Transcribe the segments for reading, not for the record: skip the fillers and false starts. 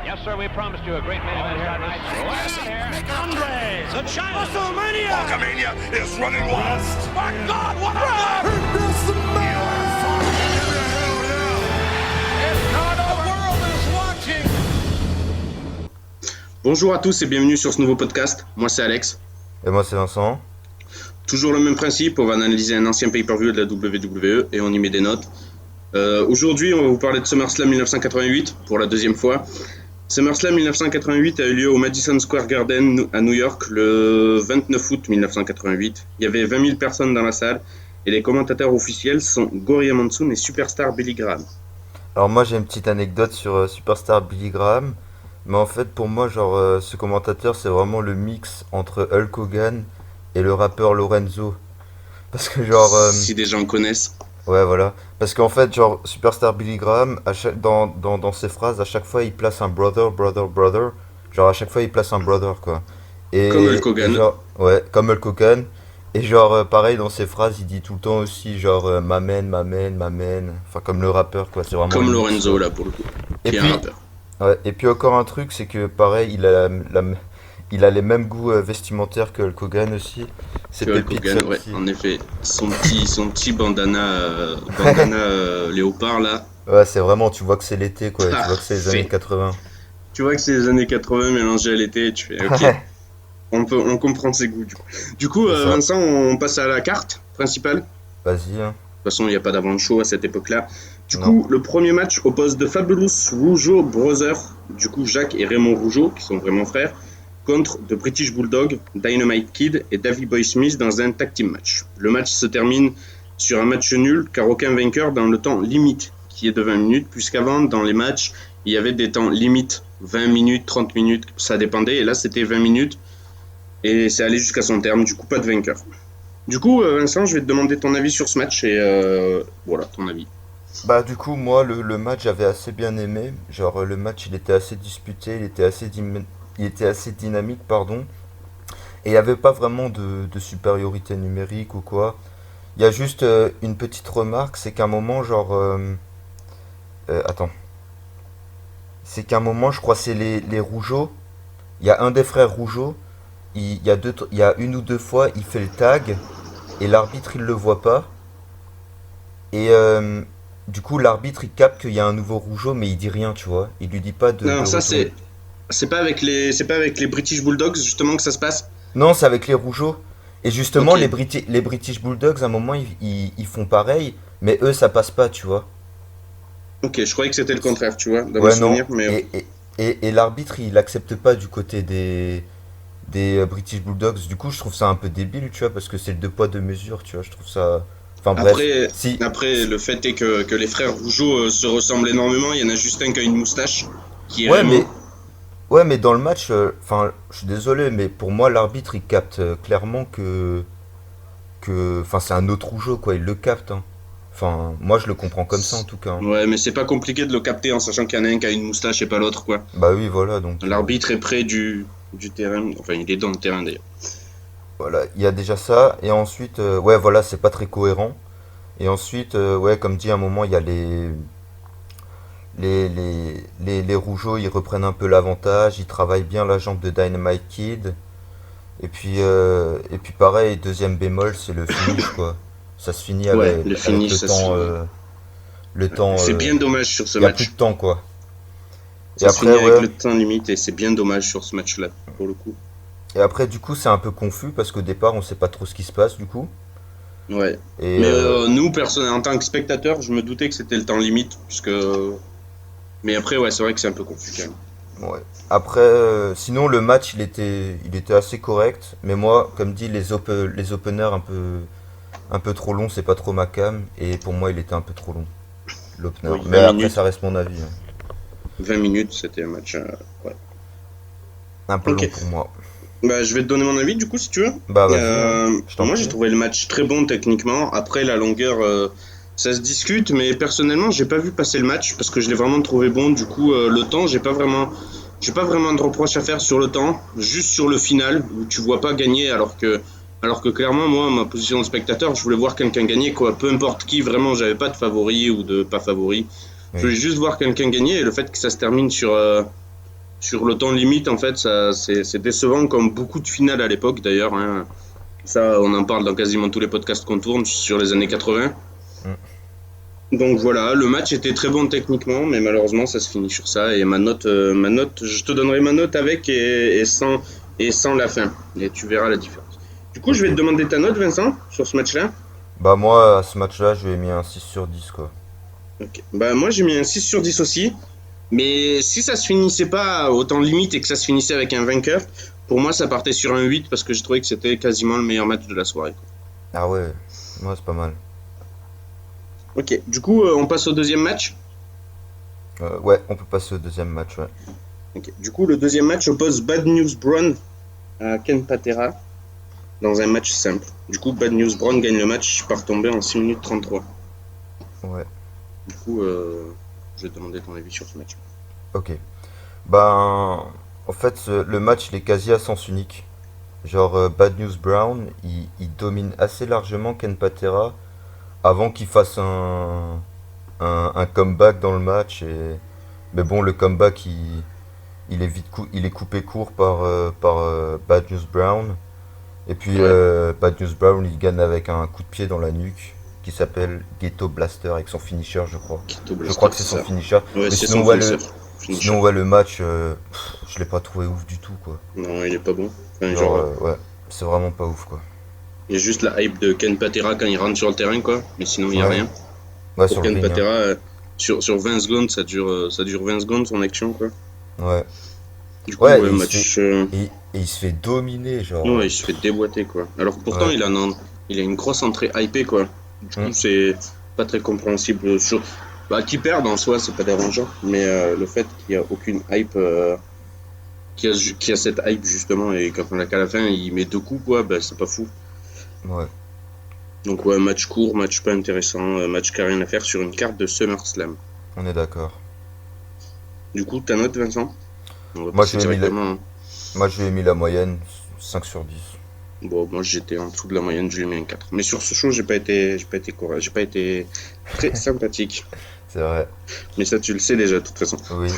Yes, sir, we promised you a great main event tonight. Andres, the China WrestleMania! Hulkamania is running wild. My God, what a run! It's not over. The world is watching. Bonjour à tous et bienvenue sur ce nouveau podcast. Moi c'est Alex. Et moi c'est Vincent. Toujours le même principe, on va analyser un ancien pay-per-view de la WWE et on y met des notes. Aujourd'hui on va vous parler de SummerSlam 1988 pour la deuxième fois. SummerSlam 1988 a eu lieu au Madison Square Garden à New York le 29 août 1988. Il y avait 20 000 personnes dans la salle et les commentateurs officiels sont Gorilla Monsoon et Superstar Billy Graham. Alors moi j'ai une petite anecdote sur Superstar Billy Graham. Mais en fait pour moi ce commentateur c'est vraiment le mix entre Hulk Hogan et le rappeur Lorenzo. Parce que si des gens connaissent. Ouais voilà. Parce qu'en fait Superstar Billy Graham dans ses phrases à chaque fois il place un brother. Genre à chaque fois il place un brother quoi. Et, comme Hulk Hogan. Ouais comme Hulk Hogan. Et pareil dans ses phrases il dit tout le temps aussi m'amène. Enfin comme le rappeur quoi. C'est vraiment comme Lorenzo là pour le coup. Et qui puis, est un rappeur. Ouais, et puis encore un truc, c'est que pareil, il a les mêmes goûts vestimentaires que Hulk Hogan aussi. C'est Hulk pépite Hogan, ça ouais, aussi. en effet. Son petit bandana, léopard là. Ouais, c'est vraiment, tu vois que c'est l'été quoi, tu vois que c'est les années C'est- 80. Tu vois que c'est les années 80 mélangées à l'été et tu fais ok. On comprend ses goûts du coup. Du coup, C'est ça. Vincent, on passe à la carte principale. De Vas-y, hein. toute façon, il n'y a pas d'avant-show à cette époque-là. Du Non. coup, le premier match oppose The Fabulous Rougeau Brothers, du coup Jacques et Raymond Rougeau, qui sont vraiment frères, contre The British Bulldog, Dynamite Kid et Davey Boy Smith dans un tag team match. Le match se termine sur un match nul, car aucun vainqueur dans le temps limite, qui est de 20 minutes, puisqu'avant, dans les matchs, il y avait des temps limites, 20 minutes, 30 minutes, ça dépendait, et là c'était 20 minutes, et c'est allé jusqu'à son terme, du coup pas de vainqueur. Du coup, Vincent, je vais te demander ton avis sur ce match, et voilà, ton avis. Bah du coup moi le match j'avais assez bien aimé. Le match il était assez disputé, il était assez dynamique pardon. Et il n'y avait pas vraiment de supériorité numérique ou quoi. Il y a juste une petite remarque, c'est qu'à un moment attends. C'est qu'à un moment je crois c'est les Rougeau. Il y a un des frères Rougeau, il y a une ou deux fois il fait le tag et l'arbitre il le voit pas. Et du coup, l'arbitre il capte qu'il y a un nouveau Rougeau, mais il dit rien, tu vois. Il lui dit pas de. Non, de ça retourner. c'est pas avec les British Bulldogs justement que ça se passe. Non, c'est avec les Rougeaux. Et justement, Ok. les British Bulldogs, à un moment, ils font pareil, mais eux, ça passe pas, tu vois. Ok, je croyais que c'était le contraire, tu vois, dans mes Ouais, non. souvenirs, mais Et l'arbitre, il accepte pas du côté des British Bulldogs. Du coup, je trouve ça un peu débile, tu vois, parce que c'est le deux poids, deux mesures, tu vois. Je trouve ça. Enfin, bref. après, Si. après le fait est que les frères Rougeau se ressemblent énormément. Il y en a juste un qui a une moustache, qui est Ouais, Raymond. mais. Ouais, mais dans le match, enfin, je suis désolé, mais pour moi, l'arbitre, il capte clairement enfin, c'est un autre Rougeau, quoi, il le capte, hein. Enfin, moi, je le comprends comme ça, en tout cas, hein. Ouais, mais c'est pas compliqué de le capter en sachant qu'il y en a un qui a une moustache et pas l'autre, quoi. Bah oui, voilà, donc, L'arbitre est près du terrain, enfin il est dans le terrain d'ailleurs. voilà, il y a déjà ça, et ensuite, ouais, voilà, c'est pas très cohérent, et ensuite, ouais, comme dit, à un moment, il y a les Rougeaux, ils reprennent un peu l'avantage, ils travaillent bien la jambe de Dynamite Kid, et puis pareil, deuxième bémol, c'est le finish, quoi. Ça se finit Ouais, avec, le avec finish, le ça se temps, finit. le temps, C'est bien dommage sur ce il y a plus match. de temps, quoi. Et Ça se finit après, avec ouais. le temps limite et c'est bien dommage sur ce match-là, pour le coup. Et après, du coup, c'est un peu confus parce qu'au départ, on sait pas trop ce qui se passe, du coup. Ouais. Et Mais nous, personnellement, en tant que spectateur, je me doutais que c'était le temps limite, puisque... Mais après, ouais, c'est vrai que c'est un peu confus quand même. ouais. Après, sinon, le match, il était assez correct. Mais moi, comme dit, les openers un peu trop longs, c'est pas trop ma cam. Et pour moi, il était un peu trop long, l'opener. Oui, Mais 20 après, minutes. ça reste mon avis, hein. 20 minutes, c'était un match... ouais. Un peu Ok. long pour moi. Bah, je vais te donner mon avis, du coup, si tu veux. Bah, vas-y, hein. Je t'en Moi, prie. j'ai trouvé le match très bon techniquement. Après, la longueur, ça se discute, mais personnellement, j'ai pas vu passer le match parce que je l'ai vraiment trouvé bon. Du coup, le temps, j'ai pas vraiment de reproche à faire sur le temps, juste sur le final où tu vois pas gagner, alors que clairement, moi, ma position de spectateur, je voulais voir quelqu'un gagner, quoi. Peu importe qui, vraiment, j'avais pas de favori ou de pas favori. Je voulais juste voir quelqu'un gagner et le fait que ça se termine sur le temps limite, en fait, c'est décevant comme beaucoup de finales à l'époque d'ailleurs. Hein. Ça, on en parle dans quasiment tous les podcasts qu'on tourne sur les années 80. Donc voilà, le match était très bon techniquement, mais malheureusement, ça se finit sur ça. Et ma note, je te donnerai ma note avec et sans la fin. Et tu verras la différence. Du coup, je vais te demander ta note, Vincent, sur ce match-là. Bah moi, à ce match-là, je lui ai mis un 6 sur 10, quoi. Ok. Bah, moi, j'ai mis un 6 sur 10 aussi. Mais si ça se finissait pas au temps limite et que ça se finissait avec un vainqueur, pour moi, ça partait sur un 8 parce que j'ai trouvé que c'était quasiment le meilleur match de la soirée. Ah ouais, moi c'est pas mal. Ok, du coup, on passe au deuxième match. Ouais, on peut passer au deuxième match, ouais. Ok. Du coup, le deuxième match oppose Bad News Brown à Ken Patera dans un match simple. Du coup, Bad News Brown gagne le match par tomber en 6 minutes 33. Ouais, Du coup, je vais te demander ton avis sur ce match. ok. Ben, en fait, le match, il est quasi à sens unique. Genre, Bad News Brown, il domine assez largement Ken Patera avant qu'il fasse un comeback dans le match. Mais bon, le comeback, il est coupé court par Bad News Brown. Et puis, Ouais. Bad News Brown, il gagne avec un coup de pied dans la nuque qui s'appelle Ghetto Blaster avec son finisher, je crois. Keto Je Blaster, crois que c'est son ça. finisher. Ouais, Mais c'est sinon, son ouais, finisher. sinon, ouais, le match, je l'ai pas trouvé ouf du tout, quoi. Non, il est pas bon. Enfin, Genre, genre, ouais, c'est vraiment pas ouf, quoi. il y a juste la hype de Ken Patera quand il rentre sur le terrain, quoi. Mais sinon, il y a Ouais, rien. ouais, Pour sur le Ken ring, hein. Patera, sur 20 secondes, ça dure 20 secondes son action, quoi. Ouais, Du coup, ouais, ouais, match. et il se fait dominer, genre. Ouais, il se fait déboîter, quoi. Alors que pourtant, Ouais. il a une grosse entrée hypée, quoi. Du coup, Hmm. c'est pas très compréhensible. Bah, qu'il perde en soi, c'est pas dérangeant. Mais le fait qu'il n'y a aucune hype, qu'il y a cette hype, justement, et qu'à la fin, il met 2 coups, quoi, bah, c'est pas fou. Ouais. Donc, ouais, match court, match pas intéressant, match qui a rien à faire sur une carte de SummerSlam. On est d'accord. Du coup, ta note, Vincent? On va Moi, passer directement. Hein. moi, je lui ai mis la moyenne, 5 sur 10. Bon, moi j'étais en dessous de la moyenne, je lui ai mis un 4. Mais sur ce show, j'ai pas été correct, j'ai pas été très sympathique. C'est vrai. Mais ça, tu le sais déjà, de toute façon. Oui.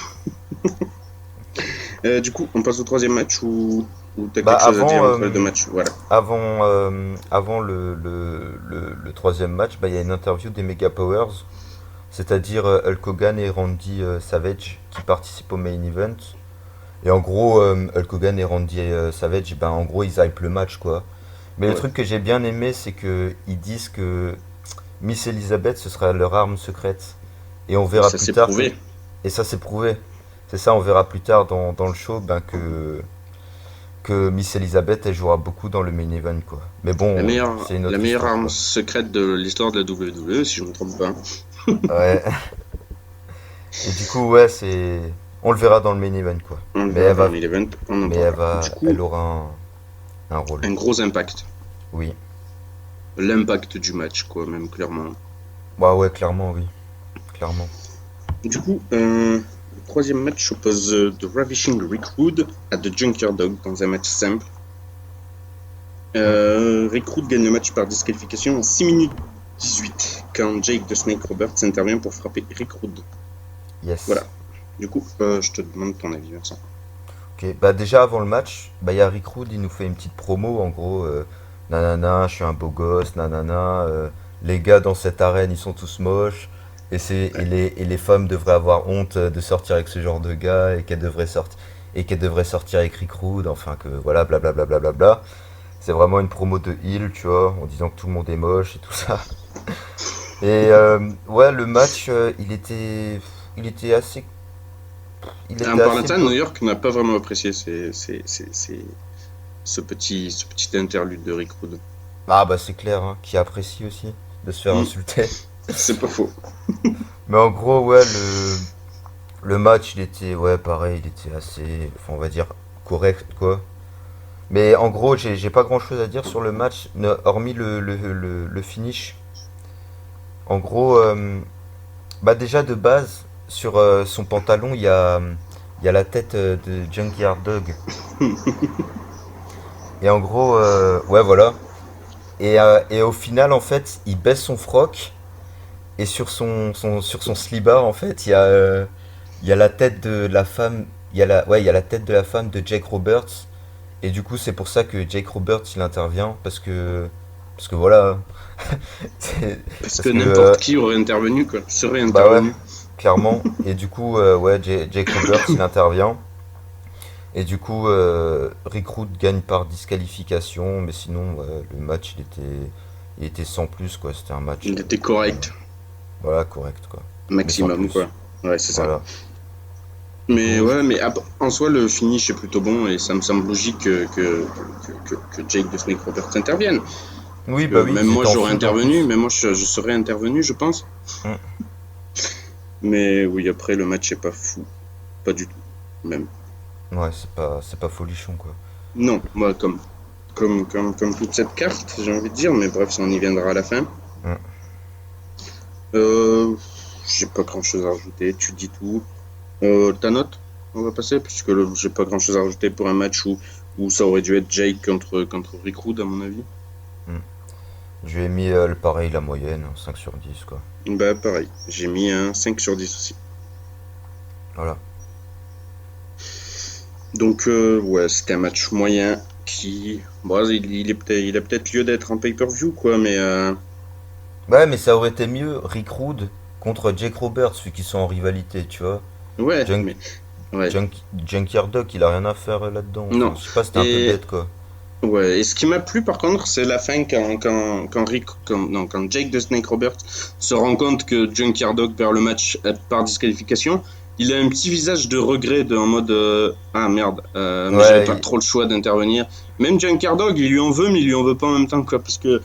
Du coup, on passe au troisième match ou t'as Bah, quelque chose à dire avant, entre les deux matchs? Voilà. avant le troisième match, bah, il y a une interview des Mega Powers, c'est-à-dire Hulk Hogan et Randy Savage qui participent au main event. Et en gros, Hulk Hogan et Randy Savage, ben, en gros, ils hype le match, quoi. Mais le Ouais. truc que j'ai bien aimé, c'est que ils disent que Miss Elizabeth, ce sera leur arme secrète. Et on verra Ça plus s'est tard prouvé. et ça c'est prouvé. C'est ça, on verra plus tard dans le show ben, que Miss Elizabeth, elle jouera beaucoup dans le main event, quoi. Mais bon, c'est une La autre meilleure histoire, arme quoi. secrète de l'histoire de la WWE, si je ne me trompe pas. Ouais. Et du coup, ouais, c'est... On le verra dans le main event, quoi. On le Mais verra elle dans va... le main event, on en Mais elle parlera. va... Du coup, Elle aura un rôle. un gros impact. Oui. L'impact du match, quoi, même clairement. Bah ouais, clairement, oui. Clairement. Du coup, le troisième match oppose The Ravishing Rick Rude à The Junkyard Dog dans un match simple. Rick Rude gagne le match par disqualification en 6 minutes 18 quand Jake the Snake Roberts intervient pour frapper Rick Rude. Yes. Voilà. Du coup, je te demande ton avis, Vincent. Ok, bah déjà avant le match, bah il y a Rick Rude, il nous fait une petite promo en gros, nanana, je suis un beau gosse, nanana, les gars dans cette arène ils sont tous moches, et les femmes devraient avoir honte de sortir avec ce genre de gars, et qu'elles devraient sortir avec Rick Rude, enfin que voilà, blablabla. Bla, bla, bla, bla. C'est vraiment une promo de heel, tu vois, en disant que tout le monde est moche et tout ça. Et ouais, le match, il était assez, il En était parlant de assez ça, beau. New York n'a pas vraiment apprécié ce petit interlude de Rick Rude. Ah bah c'est clair, hein, qui apprécie aussi de se faire Mm. insulter. C'est pas faux. Mais en gros, ouais, le match, il était, ouais, pareil, il était assez, enfin, on va dire, correct, quoi. Mais en gros, j'ai pas grand chose à dire sur le match, hormis le finish. En gros, bah déjà de base, sur son pantalon, il y a la tête de Junkyard Dog. Et en gros, ouais, voilà. Et au final, en fait, il baisse son froc. Et sur son slibard, en fait, il y a la tête de la femme. il y a la tête de la femme de Jake Roberts. Et du coup, c'est pour ça que Jake Roberts, il intervient. Parce que voilà. Parce Parce que que, n'importe qui aurait intervenu, quoi. Serait bah ouais, intervenu. clairement. Et du coup, ouais, Jake Roberts, il intervient. Et du coup, Rick Rude gagne par disqualification. Mais sinon, ouais, le match, il était sans plus, quoi. C'était un match, Il était correct, voilà, correct, quoi. Mais sans maximum, plus. quoi. Ouais, c'est ça. Voilà. Du Mais coup, ouais, mais en soi, le finish est plutôt bon et ça me semble logique que Jake the Snake Roberts intervienne. oui, bah oui, Même ils moi, étaient en j'aurais feud en intervenu, plus. même moi, je serais intervenu, je pense. Mm. Mais oui, après, le match est pas fou. Pas du tout, même. Ouais, c'est pas folichon, quoi. Non, moi, comme toute cette carte, j'ai envie de dire, mais bref, ça, on y viendra à la fin. Mm. Euh, j'ai pas grand chose à rajouter, tu dis tout. Ta note, on va passer, puisque j'ai pas grand chose à rajouter pour un match où ça aurait dû être Jake contre Rick Rude, à mon avis. Je lui ai mis le pareil, la moyenne, 5 sur 10, quoi. Bah, pareil, j'ai mis un 5 sur 10 aussi. Voilà. Donc, ouais, c'était un match moyen qui. Bon, il a peut-être lieu d'être en pay-per-view, quoi, mais. Ouais, mais ça aurait été mieux, Rick Rude contre Jake Roberts, vu qu'ils sont en rivalité, tu vois. Ouais, Junk, mais. Ouais. Junkyard Dog, il a rien à faire là-dedans. Enfin, Non. je sais pas, c'était un peu Et. bête, quoi. Ouais, et ce qui m'a plu par contre, c'est la fin quand Jake the Snake Roberts se rend compte que Junkyard Dog perd le match par disqualification. Il a un petit visage de regret, en mode ah merde, mais j'avais Ouais, pas trop le choix d'intervenir. Même Junkyard Dog, il lui en veut, mais il lui en veut pas en même temps, quoi, parce que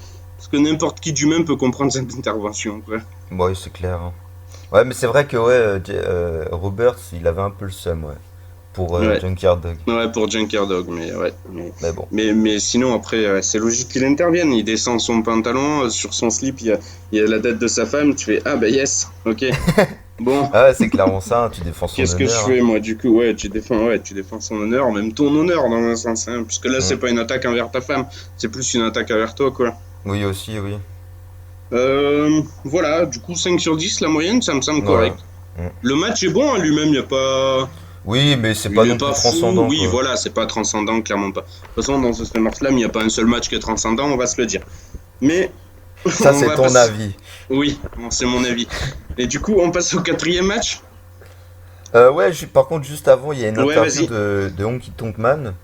n'importe qui d'humain peut comprendre cette intervention, quoi. ouais, c'est clair, hein. Ouais, mais c'est vrai que ouais, Roberts, il avait un peu le seum, ouais, pour Ouais, Junkyard Dog. ouais, pour Junkyard Dog, mais ouais, Mais bon. mais sinon après, c'est logique qu'il intervienne. Il descend son pantalon, sur son slip, il y a la tête de sa femme. Tu fais ah bah yes, ok, bon. Ah ouais, c'est clairement ça, hein, tu défends son Qu'est-ce que je honneur, hein. fais moi du coup? Ouais, tu défends son honneur, même ton honneur dans un sens, hein, puisque là c'est Mm. pas une attaque envers ta femme, c'est plus une attaque envers toi, quoi. Oui, aussi, oui. Voilà, du coup 5 sur 10 la moyenne, ça me semble Ouais. correct. Mm. Le match est bon, hein, lui-même, Oui, mais c'est pas il est non plus pas fou, transcendant, oui, quoi. voilà, c'est pas transcendant, clairement pas. De toute façon, dans ce SummerSlam, il n'y a pas un seul match qui est transcendant, on va se le dire. Mais Ça, on c'est va ton passer. avis. Oui, bon, c'est mon avis. Et du coup, on passe au quatrième match. Ouais, par contre, juste avant, il y a une Ouais, interview vas-y. de Honky Tonk Man.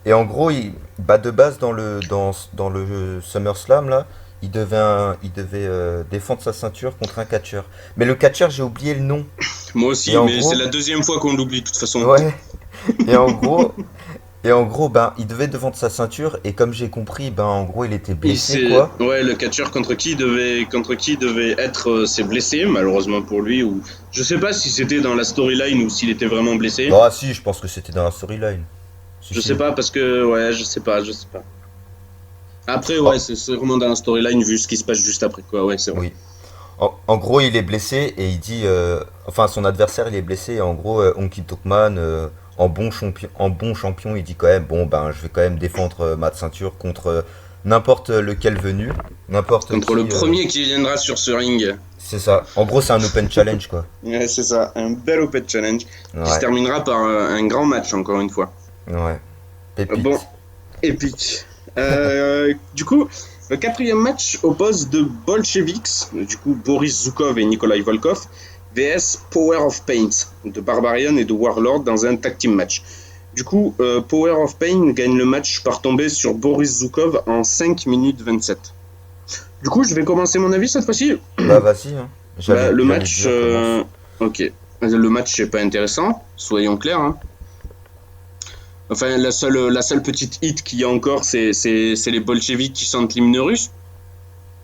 Et en gros, bah de base, dans le SummerSlam, là, il devait défendre sa ceinture contre un catcheur. Mais le catcheur, j'ai oublié le nom. Moi Et aussi, en mais c'est gros, la deuxième fois qu'on l'oublie, de toute façon. ouais. Et en gros, ben, il devait défendre sa ceinture. Et comme j'ai compris, ben, en gros, il était blessé, quoi. Ouais, le catcheur contre qui devait être s'est blessé, malheureusement pour lui, ou je sais pas si c'était dans la storyline ou s'il était vraiment blessé. Ah, si, je pense que c'était dans la storyline. Si, Je sais si. pas parce que ouais, je sais pas. Après, ouais, Oh, c'est vraiment dans la storyline vu ce qui se passe juste après, quoi. Ouais, c'est vrai. oui. En gros, il est blessé et il dit, enfin, son adversaire, il est blessé. Et en gros, Honky Tonk Man, en bon champion, il dit quand même, bon, ben, je vais quand même défendre ma ceinture contre n'importe lequel venu, n'importe Contre le qui. premier qui viendra sur ce ring. C'est ça. En gros, c'est un open challenge, quoi. Ouais, c'est ça, un bel open challenge qui se Ouais, terminera par un grand match encore une fois. ouais. Bon, Pépite. épique. Du coup, le quatrième match oppose deux Bolcheviks, du coup Boris Zukov et Nikolai Volkov, vs Power of Paint de Barbarian et de Warlord dans un tag team match. Du coup, Power of Pain gagne le match par tomber sur Boris Zukov en 5 minutes 27. Du coup, je vais commencer mon avis cette fois-ci. Bah, vas-y, hein. Bah, le J'allais match, dire, commence. ok. Le match n'est pas intéressant, soyons clairs, hein. Enfin, la seule petite hit qu'il y a encore, c'est les bolcheviks qui chantent l'hymne russe.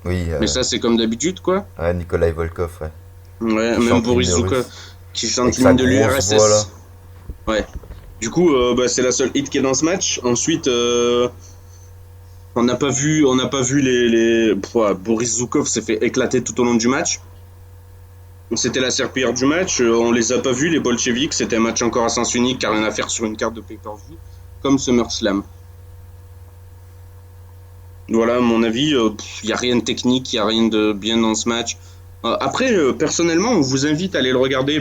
Oui, Mais ça, c'est comme d'habitude, quoi. ouais, Nikolai Volkov, ouais. Ouais, Qui même chante Boris l'hymne Zukov russe. qui Avec chante sa l'hymne de grosse voix, là. l'URSS. Ouais. Du coup, bah, c'est la seule hit qui est dans ce match. Ensuite, on n'a pas vu Boris Zukov s'est fait éclater tout au long du match. C'était la serpillière du match. On les a pas vus, les bolcheviks. C'était un match encore à sens unique, car rien à faire sur une carte de pay-per-view, comme SummerSlam. Voilà, à mon avis, il n'y a rien de technique, il n'y a rien de bien dans ce match. Après, personnellement, on vous invite à aller le regarder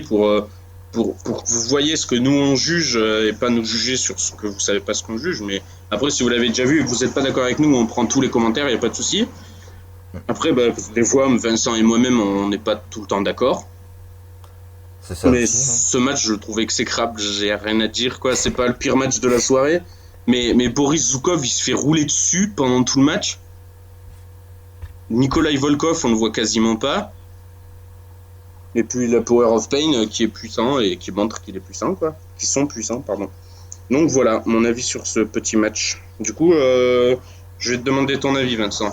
pour que vous voyez ce que nous on juge et pas nous juger sur ce que vous savez pas ce qu'on juge. Mais après, si vous l'avez déjà vu et que vous n'êtes pas d'accord avec nous, on prend tous les commentaires, il n'y a pas de souci. Après, des fois, Vincent et moi-même, on n'est pas tout le temps d'accord. C'est ça Mais aussi, hein. ce match, je le trouve exécrable, j'ai rien à dire, quoi. C'est pas le pire match de la soirée. Mais Boris Zoukov, il se fait rouler dessus pendant tout le match. Nikolai Volkov, on le voit quasiment pas. Et puis la Power of Pain qui est puissant et qui montre qu'il est puissant, quoi. Qui sont puissants, pardon. Donc voilà, mon avis sur ce petit match. Du coup, je vais te demander ton avis, Vincent.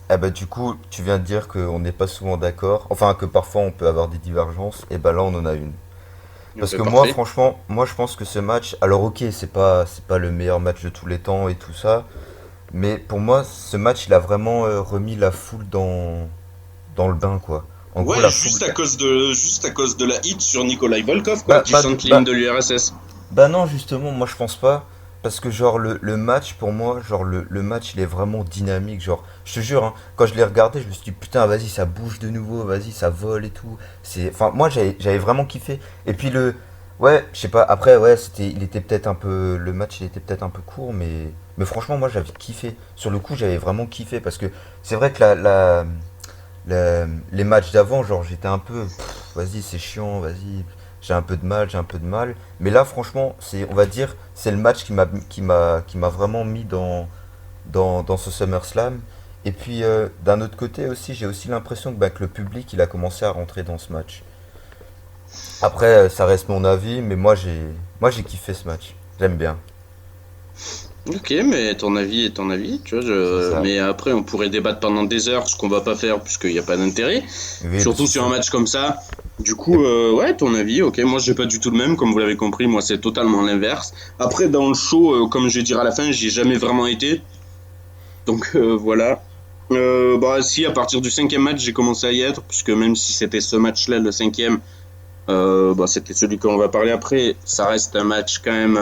Eh ben, du coup, tu viens de dire qu'on n'est pas souvent d'accord, enfin que parfois on peut avoir des divergences, et ben là on en a une. Parce que moi, Parfait. franchement, moi je pense que ce match, alors ok, c'est pas le meilleur match de tous les temps et tout ça, mais pour moi, ce match, il a vraiment remis la foule dans le bain, quoi. En gros, Ouais, la juste foule. à cause de la hit sur Nikolai Volkov, quoi, Bah, qui bah, chante bah, l'hymne de l'URSS. Bah non, justement, moi je pense pas. Parce que genre le match, pour moi, genre le match il est vraiment dynamique. Genre, je te jure, hein, quand je l'ai regardé, je me suis dit putain, vas-y, ça bouge de nouveau, vas-y, ça vole et tout. Enfin, moi j'avais vraiment kiffé. Et puis ouais, je sais pas, après, ouais, il était peut-être un peu, le match il était peut-être un peu court, mais franchement, moi j'avais kiffé. Sur le coup, j'avais vraiment kiffé parce que c'est vrai que les matchs d'avant, genre j'étais un peu, vas-y, c'est chiant, vas-y, j'ai un peu de mal. Mais là, franchement, on va dire, c'est le match qui m'a vraiment mis dans ce SummerSlam. Et puis, d'un autre côté aussi, j'ai aussi l'impression que le public, il a commencé à rentrer dans ce match. Après, ça reste mon avis, mais moi j'ai kiffé ce match. J'aime bien. Ok, mais ton avis est ton avis, tu vois. C'est ça. Mais après, on pourrait débattre pendant des heures, ce qu'on va pas faire puisqu'il n'y a pas d'intérêt. Oui, Surtout c'est sur ça. un match comme ça. Du coup, ouais, ton avis, ok. Moi, j'ai pas du tout le même, comme vous l'avez compris. Moi, c'est totalement l'inverse. Après, dans le show, comme je vais dire à la fin, j'y ai jamais vraiment été. Donc voilà. Si à partir du cinquième match, j'ai commencé à y être, puisque même si c'était ce match-là, le cinquième, c'était celui qu'on va parler après. Ça reste un match quand même.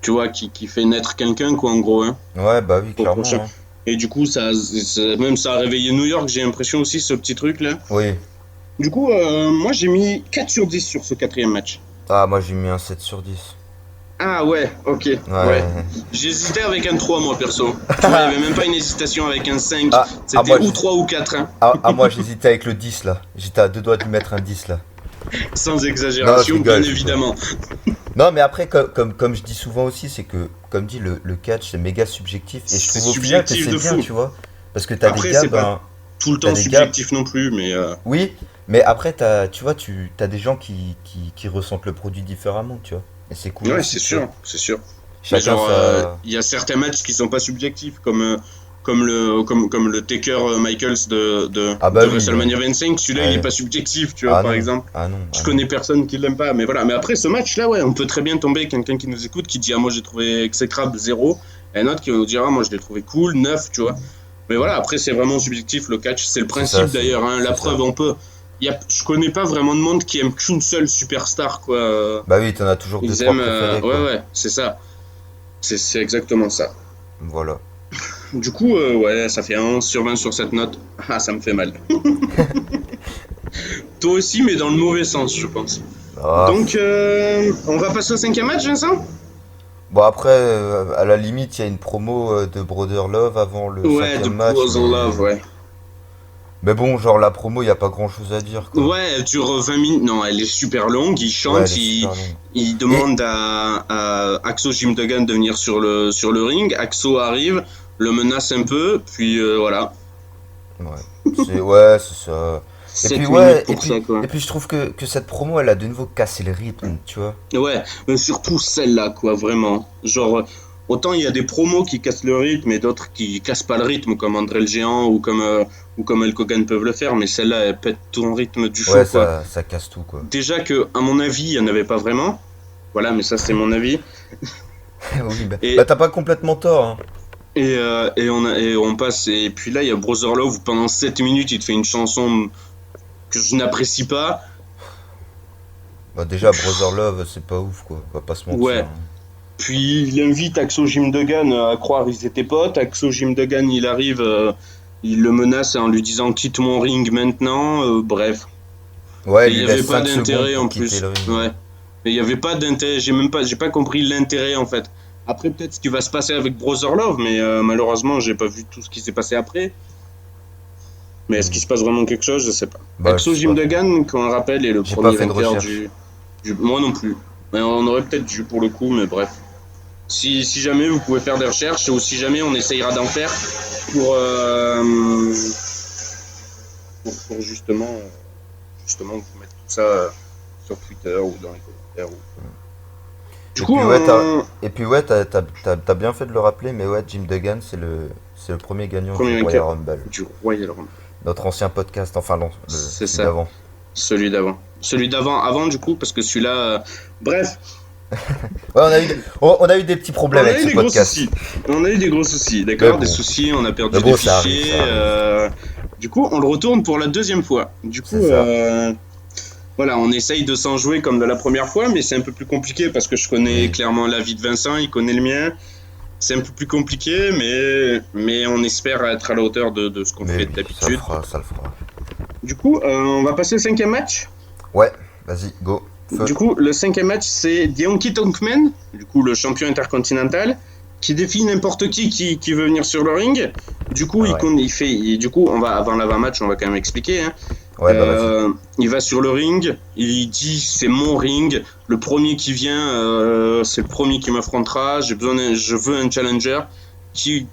Tu vois, qui fait naître quelqu'un, quoi, en gros, hein, Ouais, bah oui, au prochain. clairement, hein. Et du coup, même ça a réveillé New York, j'ai l'impression aussi, ce petit truc-là. Oui. Du coup, moi, j'ai mis 4 sur 10 sur ce quatrième match. Ah, moi j'ai mis un 7/10. Ah ouais, ok, ouais. Ouais. J'hésitais avec un 3, moi, perso. Tu vois, il n'y avait même pas une hésitation avec un 5. C'était moi, ou 3 ou 4, hein, moi j'hésitais avec le 10 là. J'étais à deux doigts de lui mettre un 10 là. sans Non, je exagération, rigole, bien je rigole. évidemment. Non, mais après, comme je dis souvent aussi, c'est que, comme dit, le catch, c'est méga subjectif. Et je C'est trouve au final que subjectif c'est de bien, fou. tu vois. Parce que t'as des Après, gars, c'est pas tout le t'as temps des gars. subjectif non plus, mais Oui, mais après, tu vois, t'as des gens qui ressentent le produit différemment, tu vois. Et c'est cool ouais, aussi, c'est tu vois. sûr, c'est sûr. Mais Chacun genre, sa. il y a certains matchs qui sont pas subjectifs, comme le Taker Michaels Ah bah de oui, WrestleMania 25. Celui-là, il est ouais. pas subjectif, tu vois, Ah par non, exemple. ah non, Je ah non. connais personne qui l'aime pas, mais voilà. Mais après ce match-là, ouais, on peut très bien tomber quelqu'un qui nous écoute qui dit ah moi j'ai trouvé exécrable 0, et un autre qui va nous dire ah moi je l'ai trouvé cool 9, tu vois. Mais voilà, après c'est vraiment subjectif le catch, c'est le C'est ça, principe d'ailleurs. Hein, la c'est preuve, ça. je connais pas vraiment de monde qui aime qu'une seule superstar, quoi. Bah oui, t'en as toujours deux, Ils trois aiment, préférés, ouais, quoi. ouais, c'est ça. C'est exactement ça. Voilà. Du coup, ouais, ça fait un 11 sur 20 sur cette note. Ah, ça me fait mal. Toi aussi, mais dans le mauvais sens, je pense. Ah, Donc, on va passer au cinquième match, Vincent? bon, après, à la limite, il y a une promo de Brother Love avant le Ouais, de cinquième match, Brother Love, ouais. mais bon, genre la promo, il y a pas grand-chose à dire, quoi. Ouais, elle dure 20 minutes. Non, elle est super longue. Il Ouais, elle chante, est super longue. il Et demande à Axo Jim Duggan de venir sur le ring. Axo arrive, le menace un peu, puis voilà. ouais, c'est ça. Et puis 7 minutes ouais, pour ça, quoi. et puis je trouve que cette promo, elle a de nouveau cassé le rythme, tu vois. Ouais, mais surtout celle-là, quoi, vraiment. Genre, autant il y a des promos qui cassent le rythme et d'autres qui cassent pas le rythme, comme André le Géant ou comme Hulk Hogan peuvent le faire, mais celle-là, elle pète ton rythme du show, Ouais, quoi. ça casse tout, quoi. Déjà que, à mon avis, il n'y en avait pas vraiment. Voilà, mais ça, c'est mon avis. Oui, Et, t'as pas complètement tort, hein. et on passe, et puis là, il y a Brother Love, où pendant 7 minutes, il te fait une chanson que je n'apprécie pas. Bah déjà, Brother Love, c'est pas ouf, quoi. On va pas se mentir, Ouais. hein. Puis il invite Axo Jim Duggan à croire qu'ils étaient potes. Axo Jim Duggan, il arrive, il le menace en lui disant quitte mon ring maintenant. Bref. Ouais, Et il il n'y lui avait laisse pas 5 secondes d'intérêt pour en quitter plus. le ring. Ouais. Et il n'y avait pas d'intérêt. J'ai pas compris l'intérêt en fait. Après, peut-être ce qui va se passer avec Brother Love, mais malheureusement, j'ai pas vu tout ce qui s'est passé après. Mais est-ce qu'il se passe vraiment quelque chose? Je sais pas. Bah, je Exo sais Jim pas. Duggan, qu'on rappelle, est le J'ai premier pas fait de vainqueur recherche. Moi non plus. Mais on aurait peut-être dû pour le coup, mais bref. Si jamais vous pouvez faire des recherches, ou si jamais on essayera d'en faire pour, pour justement vous mettre tout ça sur Twitter ou dans les commentaires. Du Et coup, puis ouais, t'as bien fait de le rappeler, mais ouais, Jim Duggan, c'est le premier gagnant premier du Royal vainqueur Rumble. du Royal Rumble. Notre ancien podcast, enfin non, C'est celui ça. d'avant. Celui d'avant. Celui d'avant, avant du coup, parce que celui-là. Bref, Ouais, on a eu des petits on problèmes a avec eu ce des gros podcast. soucis. On a eu des gros soucis, d'accord. Mais Des bon. soucis, on a perdu Mais bon, des ça arrive, fichiers. ça arrive. Du coup, on le retourne pour la deuxième fois. Du coup, C'est ça. voilà, on essaye de s'en jouer comme de la première fois, mais c'est un peu plus compliqué parce que je connais Oui. clairement l'avis de Vincent, il connaît le mien. C'est un peu plus compliqué, mais on espère être à la hauteur de ce qu'on Mais fait oui, d'habitude. ça le fera. Du coup, on va passer au cinquième match. Ouais, vas-y, go. Feu. Du coup, le cinquième match, c'est The Honky Tonk Man, du coup le champion intercontinental, qui défie n'importe qui veut venir sur le ring. Du coup, Ouais. du coup, avant l'avant-match, on va quand même expliquer. Hein. Ouais, bah vas-y. Il va sur le ring, il dit c'est mon ring, le premier qui vient, c'est le premier qui m'affrontera. Je veux un challenger qui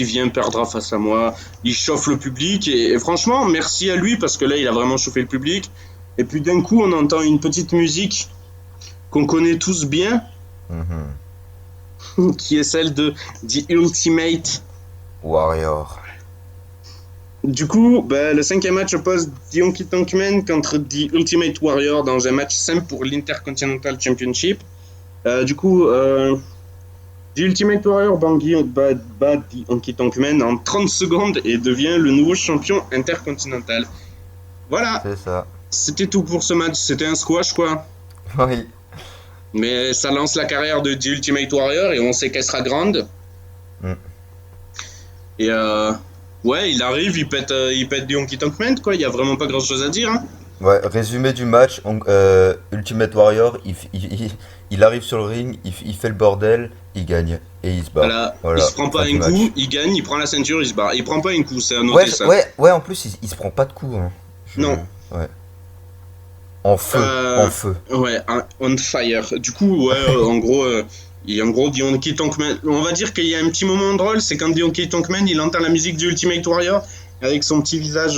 vient perdra face à moi. Il chauffe le public et franchement, merci à lui parce que là, il a vraiment chauffé le public. Et puis d'un coup, on entend une petite musique qu'on connaît tous bien, Mhm. qui est celle de The Ultimate. Warrior. Du coup, le cinquième match oppose The Honky Tonk Man contre The Ultimate Warrior dans un match simple pour l'Intercontinental Championship. Du coup, The Ultimate Warrior bat The Honky Tonk Man en 30 secondes et devient le nouveau champion intercontinental. Voilà, C'est ça. c'était tout pour ce match. C'était un squash, quoi. Oui. Mais ça lance la carrière de The Ultimate Warrior et on sait qu'elle sera grande. Mm. Et ouais, il arrive, il pète The Honky Tonk Man, quoi. Il y a vraiment pas grand chose à dire. Hein. Ouais, résumé du match, Ultimate Warrior, il arrive sur le ring, il fait le bordel, il gagne et il se bat. Voilà. Il se prend pas fin du un coup, match. il gagne, il prend la ceinture, il se barre. Il prend pas un coup, c'est à noter ça. Ouais, en plus, il se prend pas de coups. Hein. Non. Ouais. En feu, en feu. Ouais, on fire. Du coup, ouais, en gros, The Honky Tonk Man. On va dire qu'il y a un petit moment drôle, c'est quand The Honky Tonk Man, il entend la musique du Ultimate Warrior avec son petit visage.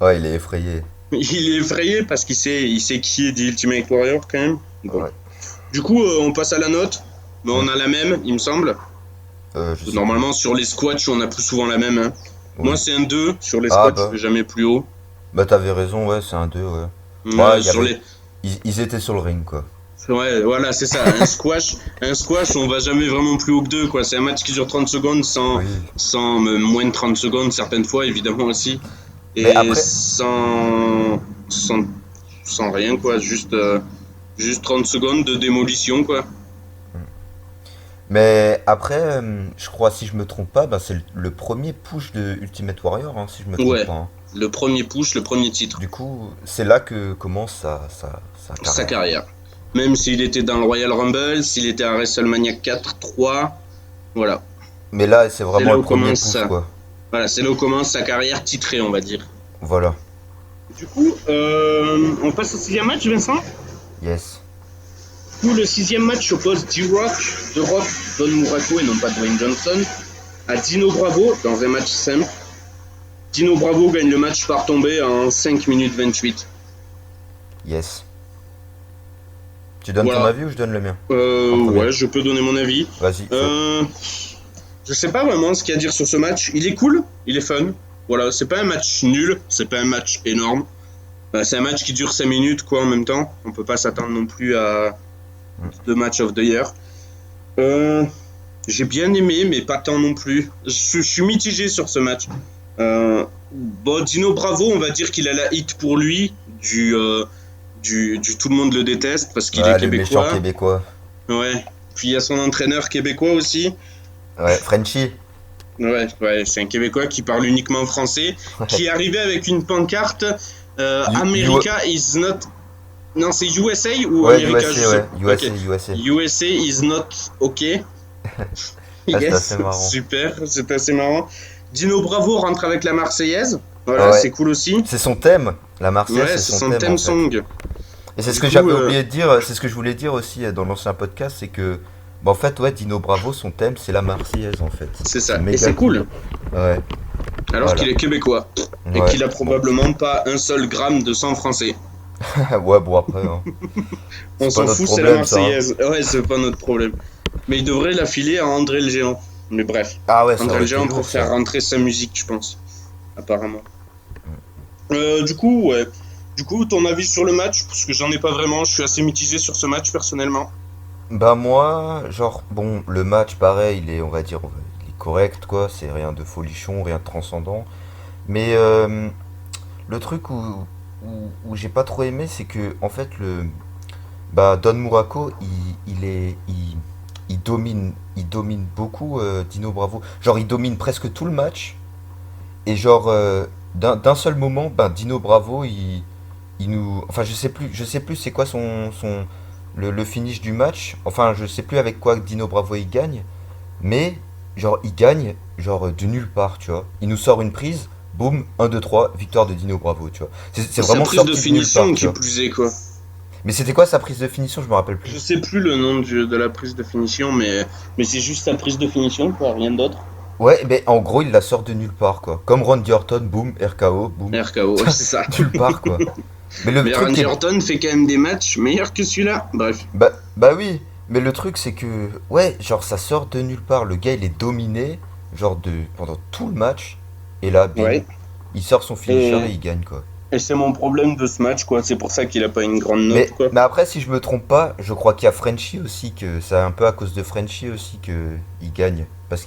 Ouais, il est effrayé. Il est effrayé parce qu'il sait qui est The Ultimate Warrior quand même. Bon. Ouais. Du coup, on passe à la note. Mais on a la même, il me semble. Je sais Normalement, sur les squats, on a plus souvent la même. Hein. pas. Moi, Ouais. c'est un 2. Sur les Ah, squats, bah. je vais jamais plus haut. Bah t'avais raison, ouais, c'est un 2, ouais. Ouais, Sur ils étaient sur le ring, quoi. Ouais, voilà, c'est ça. Un squash, on va jamais vraiment plus haut que 2, quoi. C'est un match qui dure 30 secondes Oui. sans moins de 30 secondes, certaines fois, évidemment aussi. Et Mais après- sans rien, quoi. Juste 30 secondes de démolition, quoi. Mais après, je crois, si je me trompe pas, bah, c'est le premier push de Ultimate Warrior, hein, si je me trompe Ouais. pas. Hein. Le premier push, le premier titre. Du coup, c'est là que commence sa carrière. Sa carrière. Même s'il était dans le Royal Rumble, s'il était à WrestleMania 4, 3, voilà. Mais là, c'est là vraiment où le premier commence push, ça. quoi. Voilà, c'est là où commence sa carrière titrée, on va dire. Voilà. Du coup, on passe au 6e match, Vincent. Yes. Du coup, le 6e match oppose The Rock, Don Muraco et non pas Dwayne Johnson, à Dino Bravo dans un match simple. Dino Bravo gagne le match par tombée en 5 minutes 28. Yes. Tu donnes Voilà. ton avis ou je donne le mien? En premier. Ouais, je peux donner mon avis. Vas-y. feu. Je sais pas vraiment ce qu'il y a à dire sur ce match. Il est cool, il est fun. Voilà, c'est pas un match nul, c'est pas un match énorme. C'est un match qui dure 5 minutes, quoi, en même temps. On peut pas s'attendre non plus à The Match of the Year. J'ai bien aimé, mais pas tant non plus. Je suis mitigé sur ce match. Bon, Dino Bravo, on va dire qu'il a la hit pour lui. Du tout le monde le déteste parce qu'il Ouais, est le méchant québécois. québécois. Ouais. Puis il y a son entraîneur québécois aussi. Ouais, Frenchie. Ouais, c'est un Québécois qui parle uniquement français, qui est arrivé avec une pancarte America is not. Non, c'est USA ou Ouais, America, USA, ouais. USA, Ok. USA. USA is not OK. c'est assez marrant. Super, c'est assez marrant. Dino Bravo rentre avec la Marseillaise. Voilà, Ouais. c'est cool aussi. C'est son thème. La Marseillaise, Ouais, c'est c'est son son thème en fait. song. Et c'est ce Du que coup, j'avais oublié de dire, c'est ce que je voulais dire aussi dans l'ancien podcast, c'est que, en fait, ouais, Dino Bravo, son thème, c'est la Marseillaise, en fait. C'est ça. méga Et c'est cool. Ouais, Alors Voilà. qu'il est québécois. Et ouais. qu'il a probablement pas un seul gramme de sang français. Ouais, bon, après, hein. On C'est s'en pas notre fout, c'est la problème, ça, hein. Marseillaise. Ouais, c'est pas notre problème. Mais il devrait la filer à André le Géant. Mais bref. Ah ouais, ça André aurait le été Géant lourd, pour ça. faire rentrer sa musique, je pense. Apparemment. Du coup, ouais. Du coup, ton avis sur le match? Parce que j'en ai pas vraiment. Je suis assez mitigé sur ce match, personnellement. Bah moi, genre, bon, le match, pareil, il est, on va dire, il est correct, quoi, c'est rien de folichon, rien de transcendant. Mais le truc où j'ai pas trop aimé, c'est que, en fait, Don Muraco, il domine beaucoup Dino Bravo. Genre, il domine presque tout le match. Et genre, d'un seul moment, Dino Bravo, il nous, enfin, je sais plus c'est quoi le finish du match. Enfin, je sais plus avec quoi Dino Bravo il gagne. Mais, genre, il gagne, genre, de nulle part, tu vois. Il nous sort une prise, boum, 1, 2, 3, victoire de Dino Bravo, tu vois. C'est Sa vraiment prise sorti de de nulle finition part, tu qui vois. plus est, quoi. Mais c'était quoi sa prise de finition? Je me rappelle Je plus. sais plus le nom de la prise de finition, mais c'est juste sa prise de finition, quoi, rien d'autre. Ouais, mais en gros, il la sort de nulle part, quoi. Comme Randy Orton, boum, RKO, boum. RKO, ouais, c'est ça. Nulle part, quoi. Mais le Mais truc Randy est... Orton fait quand même des matchs meilleurs que celui-là. Bref. Bah oui, mais le truc c'est que, ouais, genre ça sort de nulle part. Le gars il est dominé, pendant tout le match. Et là, bim, Ouais. il sort son finisher Et- et il gagne, quoi. Et c'est mon problème de ce match, quoi. C'est pour ça qu'il a pas une grande note, quoi. Mais après, si je me trompe pas, je crois qu'il y a Frenchie aussi, que c'est un peu à cause de Frenchie aussi que il gagne. Parce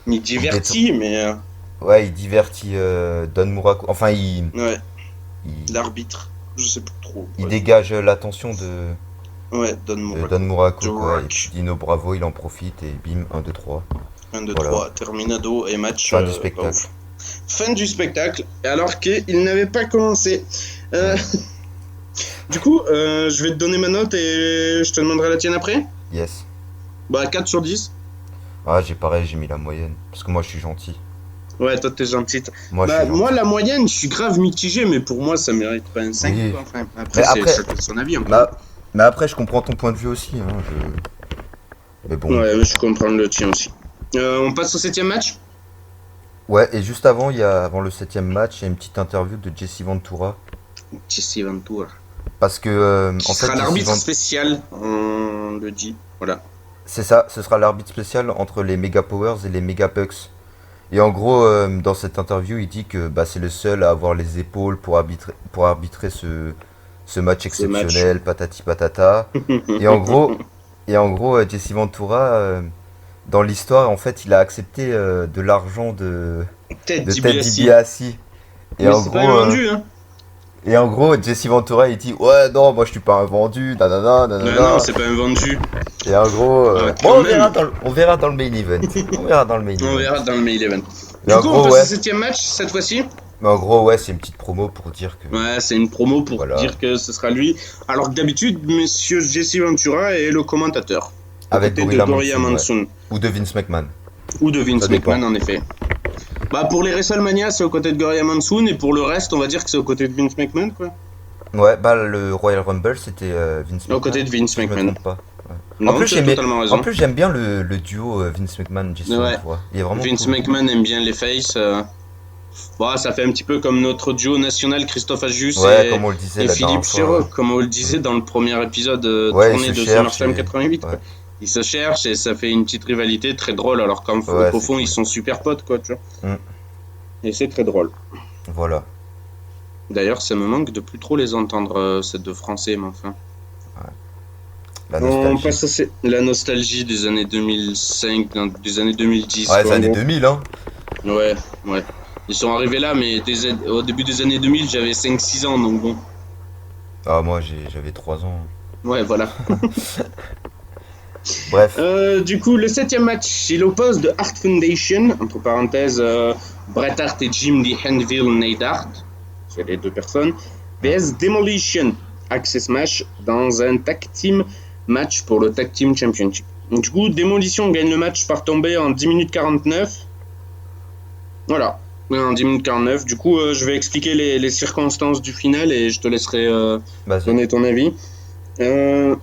Il divertit, mais ouais, il divertit Don Muraco. Enfin, ouais, il, l'arbitre, je sais plus trop. il Ouais, dégage l'attention de ouais, donne-moi. Don Muraco, Durac. quoi. Et puis Dino Bravo, il en profite et bim, 1, 2, 3. 1, 2, Voilà. 3, terminado et match. Fin du pas spectacle. ouf. Fin du spectacle, alors qu'il n'avait pas commencé. Du coup, je vais te donner ma note et je te demanderai la tienne après. Yes. Bah, 4 sur 10. Ah, j'ai mis la moyenne. Parce que moi, je suis gentil. Ouais, toi, t'es gentil. Moi, je Bah, suis gentil. moi, la moyenne, je suis grave mitigé, mais pour moi, ça mérite pas un 5. Oui. Quoi. Enfin, après, Mais c'est après- chacun son avis. Hein. Mais après, je comprends ton point de vue aussi. Hein, Mais bon. Ouais, mais je comprends le tien aussi. On passe au 7ème match. Ouais, et juste avant, avant le 7ème match, il y a une petite interview de Jesse Ventura. Jesse Ventura. Parce que, Qui en fait, sera Jesse l'arbitre Ventura, spécial, on le dit. Voilà. c'est ça, ce sera l'arbitre spécial entre les Mega Powers et les Mega Bucks. Et en gros, dans cette interview, il dit que c'est le seul à avoir les épaules pour arbitrer ce match exceptionnel, patati patata. Et en gros, Jesse Ventura, dans l'histoire, en fait, il a accepté de l'argent de Ted Ted DiBiase. DiBiase. Et Mais en c'est gros, pas vendu, hein. et en gros, Jesse Ventura, il dit ouais, non, moi je suis pas un vendu, nanana, Ouais, nanana. non, c'est pas un vendu. Et en gros, Ah, bon, quand on verra dans le main event. On verra dans le main On event. verra dans le main event. Mais Du en coup, gros, on passe ouais. au 7ème match cette fois-ci. Mais en gros, ouais, c'est une petite promo pour dire que. Ouais, c'est une promo pour Voilà. dire que ce sera lui. Alors que d'habitude, monsieur Jesse Ventura est le commentateur. Aux Avec côtés de Gorilla Gorilla Monsoon, Monsoon. Ou de Vince McMahon. Ou de Vince Ça dépend. McMahon, en effet. Bah, pour les WrestleMania, c'est aux côtés de Gorilla Monsoon. Et pour le reste, on va dire que c'est aux côtés de Vince McMahon, quoi. Ouais, le Royal Rumble, c'était Vince McMahon. Aux côtés de Vince si je me McMahon. trompe pas. Non, En plus, tu as totalement raison. en plus, j'aime bien le duo Vince McMahon Jesse Ouais. Ventura. Il est vraiment Vince cool. McMahon aime bien les faces. Bon, ça fait un petit peu comme notre duo national Christophe Ajus Ouais, et, comme on le disait et la Philippe dernière fois. Chéreau, comme on le disait dans le premier épisode Ouais, tourné ils se de cherchent SummerSlam et- 88. quoi. ouais. Ils se cherchent et ça fait une petite rivalité très drôle, alors qu'au Ouais, fond, c'est cool. ils sont super potes, quoi, tu vois. Mm. Et c'est très drôle. Voilà. D'ailleurs, ça me manque de plus trop les entendre, ces deux Français, mais enfin. La On nostalgie. passe à la nostalgie des années 2005, des années 2010. Ouais, les quoi, en années gros. 2000, hein. Ouais, ouais. Ils sont arrivés là, mais au début des années 2000, j'avais 5-6 ans, donc bon. Ah, moi, j'avais 3 ans. Ouais, voilà. Bref. Du coup, le 7ème match, il oppose The Hart Foundation, entre parenthèses, Bret Hart et Jim The Handville Neidhart, c'est les deux personnes, vs Demolition, Access Match dans un tag team match pour le Tag Team Championship. Donc, du coup, Demolition gagne le match par tomber en 10 minutes 49. Voilà, en 10 minutes 49. Du coup, je vais expliquer les circonstances du final et je te laisserai donner ton avis. La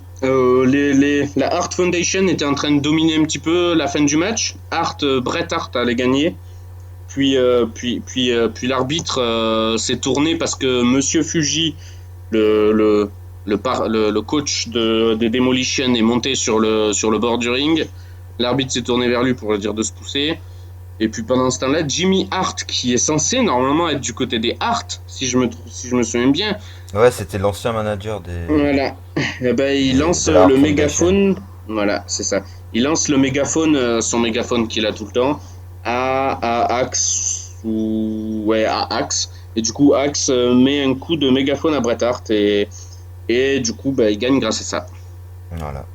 Hart Foundation était en train de dominer un petit peu la fin du match. Bret Hart allait gagner. Puis l'arbitre s'est tourné parce que Monsieur Fuji, le coach des Demolition, est monté sur le bord du ring. L'arbitre s'est tourné vers lui pour lui dire de se pousser. Et puis pendant ce temps-là, Jimmy Hart, qui est censé normalement être du côté des Hart, si je me souviens bien. Ouais, c'était l'ancien manager des. Voilà. Et ben, il lance le mégaphone. Voilà, c'est ça. Il lance le mégaphone, son mégaphone qu'il a tout le temps, à Axe. À Axe. Et du coup, Axe met un coup de mégaphone à Bret Hart et du coup, il gagne grâce à ça. Voilà.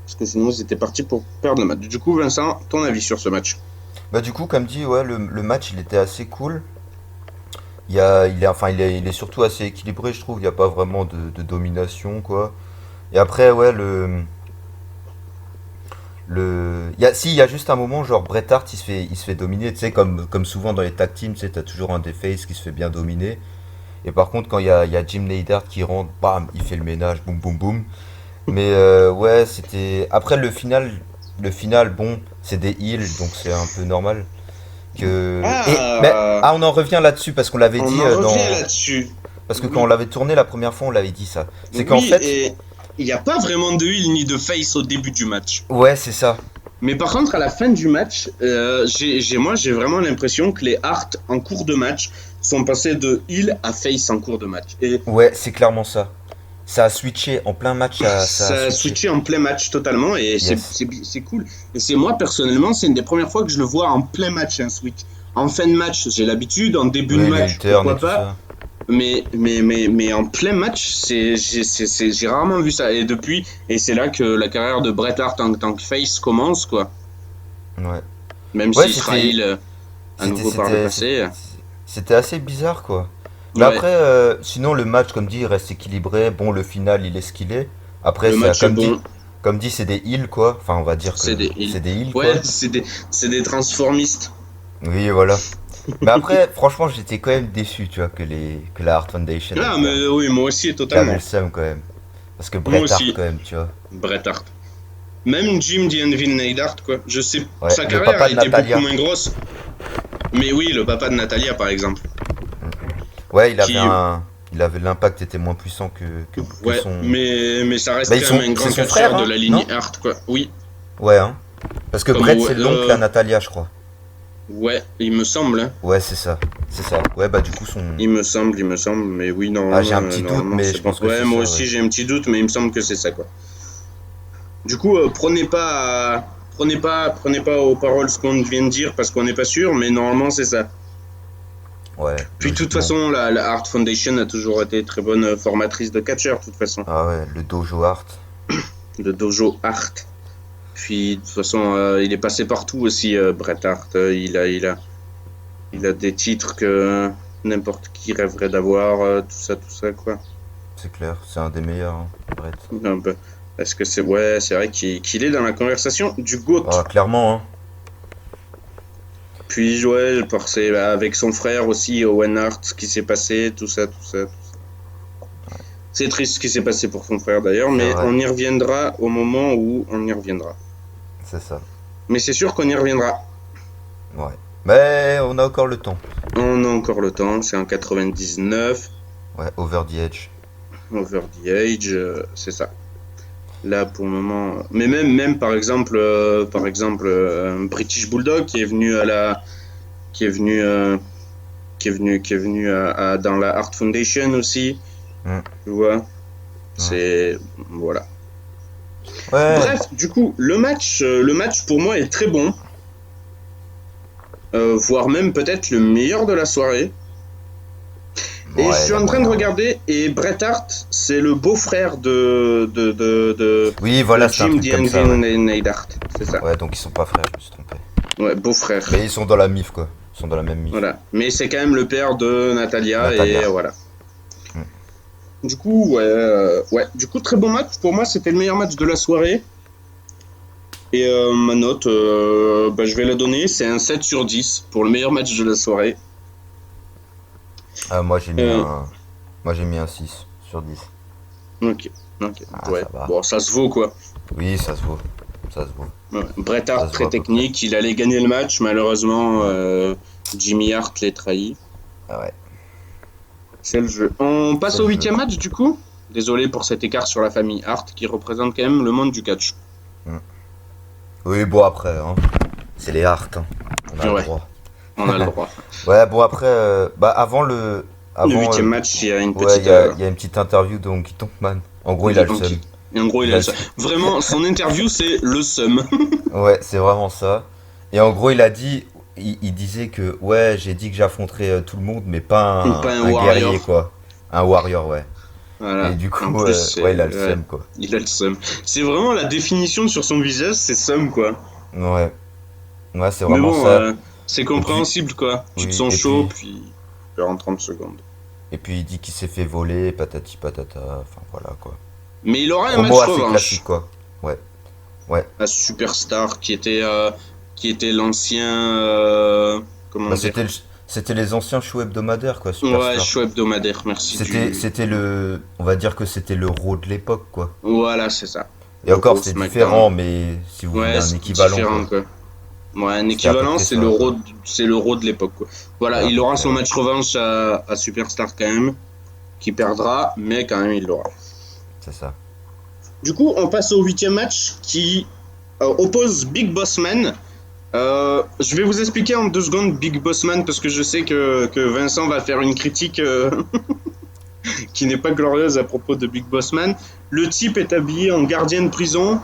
Parce que sinon, ils étaient partis pour perdre le match. Du coup, Vincent, ton avis sur ce match? Bah du coup, comme dit, ouais, le match, il était assez cool. Il est surtout assez équilibré, je trouve. Il n'y a pas vraiment de domination, quoi. Et après, ouais, il y a juste un moment, genre Bret Hart, il se fait dominer, tu sais, comme souvent dans les tag teams, tu sais, t'as toujours un des faces qui se fait bien dominer. Et par contre, quand il y a Jim Neidhart qui rentre, bam, il fait le ménage, boum, boum, boum. Mais ouais, c'était. Après, le final, bon, c'est des heals, donc c'est un peu normal. On en revient là-dessus, parce qu'on l'avait dit. Là-dessus. Parce que quand on l'avait tourné la première fois, on l'avait dit ça. C'est qu'en fait. Il n'y a pas vraiment de heal ni de face au début du match. Ouais, c'est ça. Mais par contre, à la fin du match, j'ai vraiment l'impression que les Hart, en cours de match, sont passés de heal à face en cours de match. Ouais, c'est clairement ça. Ça a switché en plein match. Ça a switché en plein match totalement et c'est cool. Et c'est moi, personnellement, c'est une des premières fois que je le vois en plein match, un switch. En fin de match, j'ai l'habitude, en début de match, pourquoi pas. Mais en plein match, j'ai rarement vu ça. Et c'est là que la carrière de Bret Hart en tant que face commence, quoi. Ouais. Même s'il sera heal à nouveau par le passé. C'était assez bizarre, quoi. Mais après, sinon, le match, comme dit, il reste équilibré. Bon, le final, il est ce qu'il est. Après, comme dit, c'est des heals, quoi. Enfin, on va dire que c'est des heals, quoi. Ouais, c'est des transformistes. Oui, voilà. Mais après, franchement, j'étais quand même déçu, tu vois, que la Hart Foundation. Ah, mais oui, moi aussi, totalement. J'avais le seum, quand même. Parce que Bret Hart, quand même, tu vois. Bret Hart. Même Jim D'Anville Neidhart, quoi. Je sais, ouais, sa carrière a été beaucoup moins grosse. Mais oui, le papa de Natalia, par exemple. Ouais, il avait l'impact était moins puissant que ouais, son. Mais ça reste quand même un grand catcheur de la ligne Hart, quoi. Oui. Ouais, hein. Parce que Bret, c'est l'oncle à Natalia, je crois. Ouais, il me semble. Hein. Ouais, c'est ça. Ouais, bah du coup son. Il me semble, mais oui, non. Ah, j'ai un petit doute, mais je pense que ouais, c'est moi ça, aussi j'ai un petit doute, mais il me semble que c'est ça, quoi. Du coup, prenez pas aux paroles ce qu'on vient de dire parce qu'on n'est pas sûr, mais normalement c'est ça. Ouais. Puis de toute façon, la Hart Foundation a toujours été très bonne formatrice de catcheurs, de toute façon. Ah ouais, le dojo Hart. Le dojo Hart. Puis de toute façon, il est passé partout aussi, Bret Hart. Il a des titres que n'importe qui rêverait d'avoir, tout ça, quoi. C'est clair, c'est un des meilleurs, hein, Bret. Non, bah, est-ce que c'est vrai qu'il est dans la conversation du GOAT. Ah, clairement, hein. Puis ouais, avec son frère aussi, Owen Hart, ce qui s'est passé, tout ça. Ouais. C'est triste ce qui s'est passé pour son frère d'ailleurs, mais on y reviendra au moment où on y reviendra. C'est ça. Mais c'est sûr qu'on y reviendra. Ouais. Mais on a encore le temps. On a encore le temps, c'est en 99. Ouais, Over the Edge. Over the Edge, c'est ça. Là pour le moment, mais même par exemple British Bulldog qui est venu dans la Hart Foundation aussi, tu vois, c'est voilà. Ouais. Bref, du coup le match pour moi est très bon, voire même peut-être le meilleur de la soirée. Et je suis en train de regarder, et Bret Hart, c'est le beau-frère de oui, voilà, c'est Jim D'Anville Neidhart, c'est ça. Ouais, donc ils sont pas frères, je me suis trompé. Ouais, beau-frère. Mais ils sont dans la MIF, quoi. Ils sont dans la même mise. Voilà. Mais c'est quand même le père de Natalia. Et voilà. Du coup, ouais. Du coup, très bon match. Pour moi, c'était le meilleur match de la soirée. Et ma note, je vais la donner. C'est un 7 sur 10 pour le meilleur match de la soirée. Moi j'ai mis un 6 sur 10. Ok. Ouais. Ça va. Bon, ça se vaut, quoi. Oui, ça se vaut. Ouais. Bret Hart, Ça se très voit à peu technique. Il allait gagner le match. Malheureusement, Jimmy Hart l'est trahi. Ah ouais. C'est le jeu. On passe C'est au le 8e match, du coup. Désolé pour cet écart sur la famille Hart, qui représente quand même le monde du catch. Oui, bon après, hein. C'est les Hart, hein. On a le droit. On a le droit. Ouais, bon après, avant le... Le 8e match, il y a une Ouais, petite... il y a une petite interview de Honky Tonk Man. En gros, il a le seum. Et en gros, il a le seum. Vraiment, son interview, c'est le seum. Ouais, c'est vraiment ça. Et en gros, il a dit... Il disait que, ouais, j'ai dit que j'affronterais tout le monde, mais pas un guerrier, quoi. Un warrior, ouais. Voilà. Et du coup, En plus, il a le seum, quoi. Il a le seum. C'est vraiment la définition sur son visage, c'est seum, quoi. Ouais. Ouais, c'est Mais vraiment bon, ça. c'est compréhensible, quoi. Tu oui, te sens et chaud, puis tu perds en 30 secondes. Et puis il dit qu'il s'est fait voler, patati patata, enfin voilà quoi. Mais il aura un Promo match assez revanche. classique quoi. Ouais. La superstar qui était l'ancien... comment Bah, dire c'était les anciens shows hebdomadaires quoi, Superstar. Ouais, show hebdomadaire, merci. C'était le, on va dire que c'était le Raw de l'époque quoi. Voilà, c'est ça. Et encore c'était différent, mais si vous voulez un équivalent différent, quoi. Ouais, un C'était équivalent, à peu c'est près le ça, Raw, c'est le Raw de l'époque, quoi. Voilà, Ouais, il aura ouais. son match revanche à Superstar quand même, qui perdra, mais quand même il l'aura. C'est ça. Du coup, on passe au 8e match qui oppose Big Boss Man. Je vais vous expliquer en 2 secondes Big Boss Man parce que je sais que Vincent va faire une critique qui n'est pas glorieuse à propos de Big Boss Man. Le type est habillé en gardien de prison.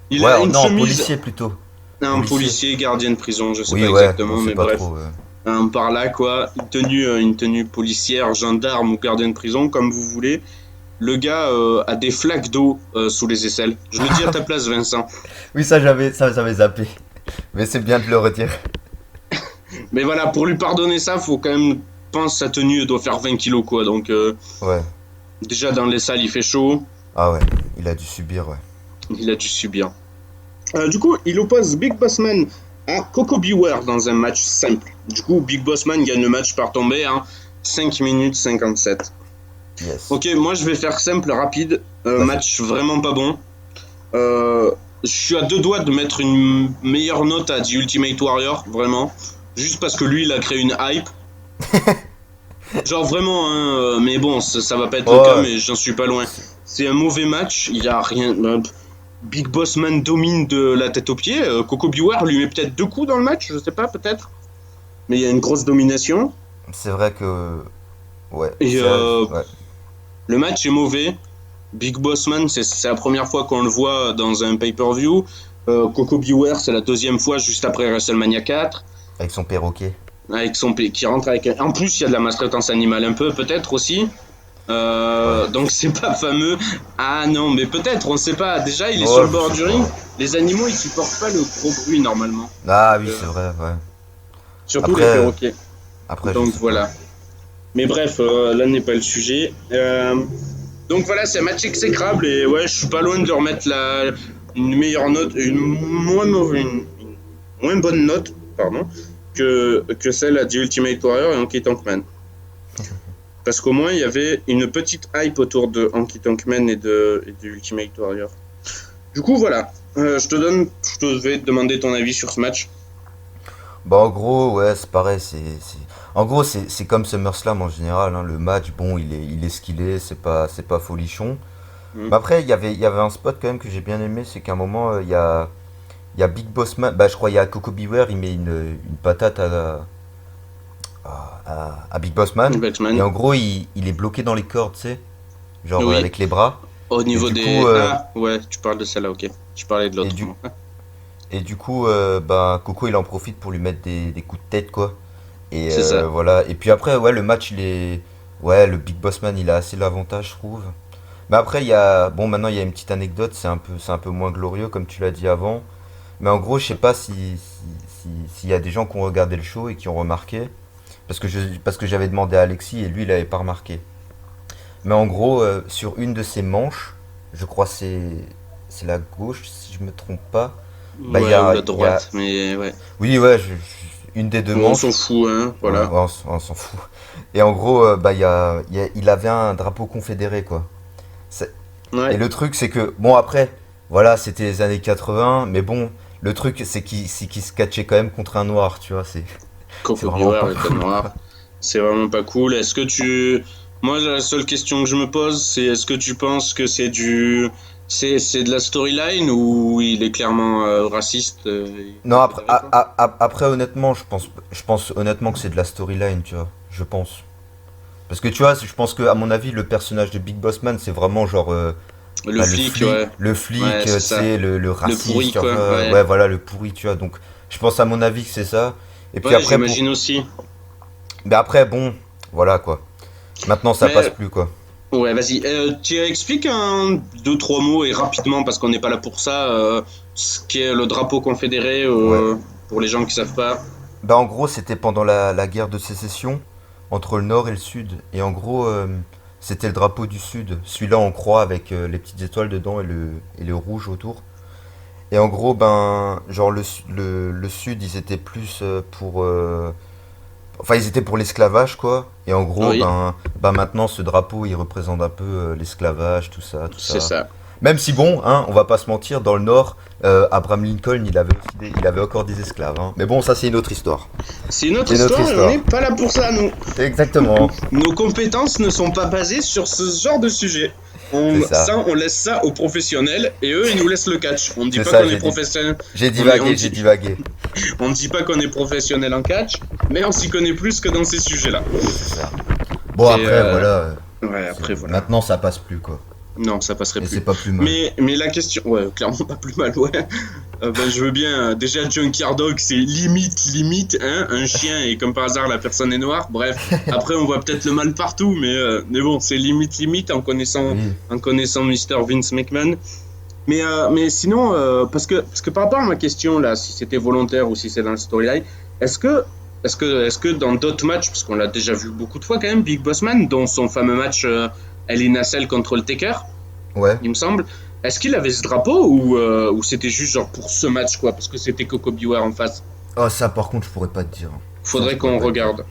Il a une non, chemise... policier plutôt. Un policier, gardien de prison, je sais Oui, pas ouais, exactement, on sait mais pas bref. trop, Par là, quoi. Une tenue policière, gendarme ou gardien de prison, comme vous voulez. Le gars a des flaques d'eau sous les aisselles. Je le dis à ta place, Vincent. Oui, ça j'avais zappé. Mais c'est bien de le redire. Mais voilà, pour lui pardonner ça, faut quand même penser sa tenue doit faire 20 kilos, quoi. Donc, Ouais. déjà dans les salles, il fait chaud. Ah ouais, il a dû subir, ouais. Il a dû subir. Du coup, il oppose Big Boss Man à Coco Beware dans un match simple. Du coup, Big Boss Man gagne le match par tombée, 5 minutes 57. Yes. Ok, moi je vais faire simple, rapide. Match vraiment pas bon. Je suis à 2 doigts de mettre une meilleure note à The Ultimate Warrior, vraiment. Juste parce que lui, il a créé une hype. Genre vraiment, mais bon, ça va pas être le cas, mais j'en suis pas loin. C'est un mauvais match, il y a rien... Big Boss Man domine de la tête aux pieds. Coco Beware lui met peut-être 2 coups dans le match, je sais pas, peut-être. Mais il y a une grosse domination. C'est vrai que... Ouais. Et ouais. le match est mauvais. Big Boss Man, c'est la première fois qu'on le voit dans un pay-per-view. Coco Beware, c'est la 2e fois juste après WrestleMania 4. Avec son perroquet. Avec son qui rentre avec un... En plus, il y a de la maltraitance animale un peu, peut-être aussi. Donc c'est pas fameux. Ah non, mais peut-être, on sait pas. Déjà, il est sur le bord du ring. Les animaux, ils supportent pas le gros bruit normalement. Ah oui, c'est vrai, ouais. Surtout après, les perroquets. Après, donc voilà. Mais bref, là n'est pas le sujet. Donc voilà, c'est un match exécrable et ouais, je suis pas loin de leur mettre une meilleure note, une moins bonne note, pardon, que celle à The Ultimate Warrior et Honky Tonk Man. Parce qu'au moins, il y avait une petite hype autour de Honky Tonk Man et de Ultimate Warrior. Du coup, voilà. Je vais te demander ton avis sur ce match. Bah, en gros, ouais, c'est pareil. En gros, c'est comme SummerSlam en général. Hein. Le match, bon, il est ce qu'il est. C'est pas folichon. Mais après, il y avait un spot quand même que j'ai bien aimé. C'est qu'à un moment, il y a Big Boss Man. Bah, je crois il y a Coco Beware. Il met une patate à Big Boss Man. Et en gros, il est bloqué dans les cordes, tu sais. Genre Oui. avec les bras. Au niveau du des... coup, Ah, ouais, tu parles de celle-là, ok. Je parlais de l'autre. Et du coup, bah, Coco, il en profite pour lui mettre des coups de tête, quoi. Et C'est ça. voilà. Et puis après, ouais, le match, il est... Ouais, le Big Boss Man, il a assez l'avantage, je trouve. Mais après, il y a... Bon, maintenant, il y a une petite anecdote. C'est un peu moins glorieux, comme tu l'as dit avant. Mais en gros, je sais pas s'il y a des gens qui ont regardé le show et qui ont remarqué. Parce que j'avais demandé à Alexis et lui, il avait pas remarqué. Mais en gros, sur une de ces manches, je crois c'est la gauche, si je me trompe pas. Bah, Ouais, il y a, ou la il y a- droite, mais ouais. Oui, ouais, une des deux Bon, on manches. s'en fout, hein, voilà. Ouais, on s'en fout. Et en gros, bah, il avait un drapeau confédéré, quoi. Et Ouais, le truc, c'est que, bon, après, voilà, c'était les années 80, mais bon, le truc, c'est qu'il se catchait quand même contre un noir, tu vois. C'est Coco vraiment Beware, pas le code cool. noir. C'est vraiment pas cool. Est-ce que tu. Moi, la seule question que je me pose, c'est est-ce que tu penses que c'est du. C'est de la storyline ou il est clairement raciste Non, confédéré, quoi. après, honnêtement, je pense honnêtement que c'est de la storyline, tu vois. Je pense. Parce que tu vois, je pense que, à mon avis, le personnage de Big Boss Man, c'est vraiment genre. Le Bah, flic, ouais. le flic, Ouais, tu c'est ça. sais, le Le pourri, raciste, quoi. Ouais, ouais, voilà, le pourri, tu vois. Donc, je pense à mon avis que c'est ça. Et puis ouais, après, pour. j'imagine aussi. Mais après, bon, voilà, quoi. Maintenant, ça passe Mais plus, quoi. ouais, vas-y. Tu expliques deux, trois mots et rapidement, parce qu'on n'est pas là pour ça, ce qu'est le drapeau confédéré Ouais. pour les gens qui savent pas. Bah, en gros, c'était pendant la guerre de sécession entre le nord et le sud. Et en gros, c'était le drapeau du sud. Celui-là, on croit avec les petites étoiles dedans et le rouge autour. Et en gros, ben, genre, le sud, ils étaient plus pour. Enfin, ils étaient pour l'esclavage, quoi. Et en gros, Oui, ben maintenant, ce drapeau, il représente un peu l'esclavage, tout ça, tout c'est ça. ça. Même si, bon, hein, on va pas se mentir, dans le Nord, Abraham Lincoln, il avait encore des esclaves. Hein. Mais bon, ça, c'est une autre histoire. C'est une autre C'est une autre histoire et on histoire. n'est pas là pour ça, nous. Exactement. Nos compétences ne sont pas basées sur ce genre de sujet. C'est ça. On laisse ça aux professionnels et eux, ils nous laissent le catch. On ne dit C'est pas ça, qu'on est j'ai dit. professionnel. J'ai On divagué, dit- j'ai divagué. On ne dit pas qu'on est professionnel en catch, mais on s'y connaît plus que dans ces sujets-là. C'est ça. Bon, Et, après, voilà. Ouais, après, voilà. Maintenant, ça passe plus, quoi. Non, ça passerait Et plus. c'est pas plus mal. Mais la question, ouais, clairement pas plus mal, ouais. Ben, je veux bien. Déjà, Junkyard Dog, c'est limite, hein, un chien et comme par hasard, la personne est noire. Bref, après, on voit peut-être le mal partout, mais bon, c'est limite en connaissant, Oui. Mr. Vince McMahon. Mais sinon, parce que par rapport à ma question là, si c'était volontaire ou si c'est dans le storyline, est-ce que dans d'autres matchs, parce qu'on l'a déjà vu beaucoup de fois quand même, Big Boss Man, dont son fameux match Hell in a Cell contre le Taker, Ouais. il me semble. Est-ce qu'il avait ce drapeau ou c'était juste genre pour ce match quoi, parce que c'était Coco Beware en face. Oh, ça, par contre, je pourrais pas te dire. Faudrait Ça, je pourrais qu'on pas te regarde. dire.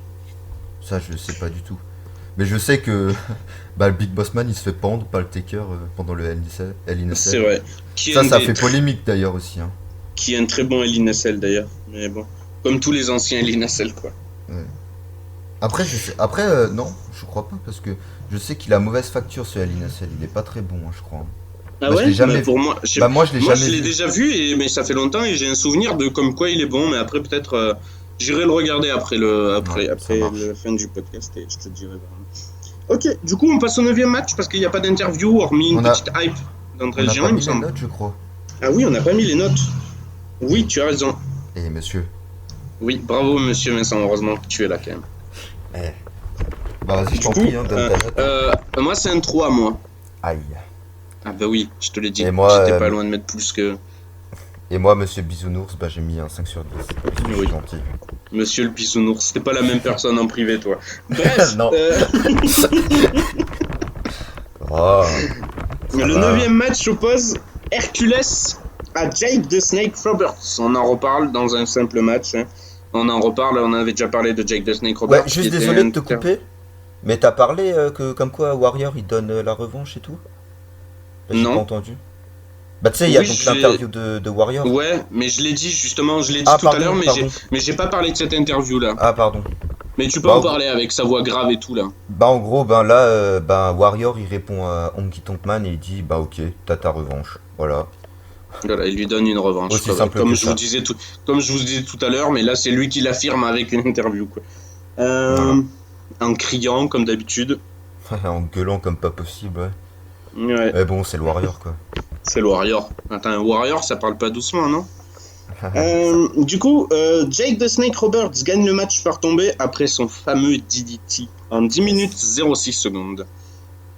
Ça, je sais pas du tout. Mais je sais que bah, le Big Boss Man, il se fait pendre par le Taker pendant le Hell in a C'est Cell. vrai. Qui est Ça, un ça des fait tr- polémique d'ailleurs aussi. Hein. Qui est un très bon Hell in a Cell d'ailleurs. Mais bon, comme tous les anciens Hell in a Cell quoi. Après, non, je crois pas parce que je sais qu'il a mauvaise facture ce Hell in a Cell. Il est pas très bon, hein, je crois. Ah Bah, je ouais. l'ai jamais Mais vu. pour moi, Bah, moi, je l'ai moi, jamais je l'ai vu. déjà vu, mais ça fait longtemps et j'ai un souvenir de comme quoi il est bon. Mais après, peut-être, j'irai le regarder après Ouais, ça après marche. la fin du podcast et je te dirai vraiment. Ok, du coup, on passe au 9e match parce qu'il n'y a pas d'interview, hormis une On a- petite hype d'André On le n'a Géant, pas il me mis les semble. notes, je crois. Ah oui, on n'a pas mis les notes. Oui, tu as raison. Eh, monsieur. Oui, bravo, monsieur Vincent, heureusement que tu es là quand même. Eh. Bah, vas-y, je Du t'en coup, prie, hein, donne ta note. moi, c'est un 3, moi. Aïe. Ah bah oui, je te l'ai dit. Et moi, J'étais pas loin de mettre plus que Et moi, monsieur Bisounours, bah, j'ai mis un 5 sur 10. Je suis Oui. gentil. monsieur le bisounours. C'était pas la même personne en privé, toi. Bref, Non. Oh, ça le va. 9e match oppose Hercules à Jake the Snake Roberts. On en reparle dans un simple match. Hein. On en reparle, on avait déjà parlé de Jake the Snake Roberts. Ouais, qui juste était désolé de te inter- couper. Mais t'as parlé que comme quoi Warrior il donne la revanche et tout. J'ai Non. pas entendu. Bah tu sais, il y a Oui, donc j'ai- l'interview de Warrior. Ouais, mais je l'ai dit justement, je l'ai dit Ah, tout à pardon, l'heure, pardon. mais j'ai pas parlé de cette interview là. Ah pardon. Mais tu peux Bah, en parler avec sa voix grave et tout là. Bah en gros, ben là, Warrior il répond à Honky Tonk Man et il dit bah ok, t'as ta revanche. Voilà. Voilà, il lui donne une revanche. Aussi quoi. simple Comme que je ça. vous disais tout à l'heure, mais là c'est lui qui l'affirme avec une interview. Quoi. Voilà. En criant comme d'habitude. En gueulant comme pas possible, ouais. Ouais, Mais bon, c'est le Warrior quoi. c'est le Warrior. Attends, un Warrior, ça parle pas doucement, non Du coup, Jake the Snake Roberts gagne le match par tomber après son fameux DDT en 10 minutes 06 secondes.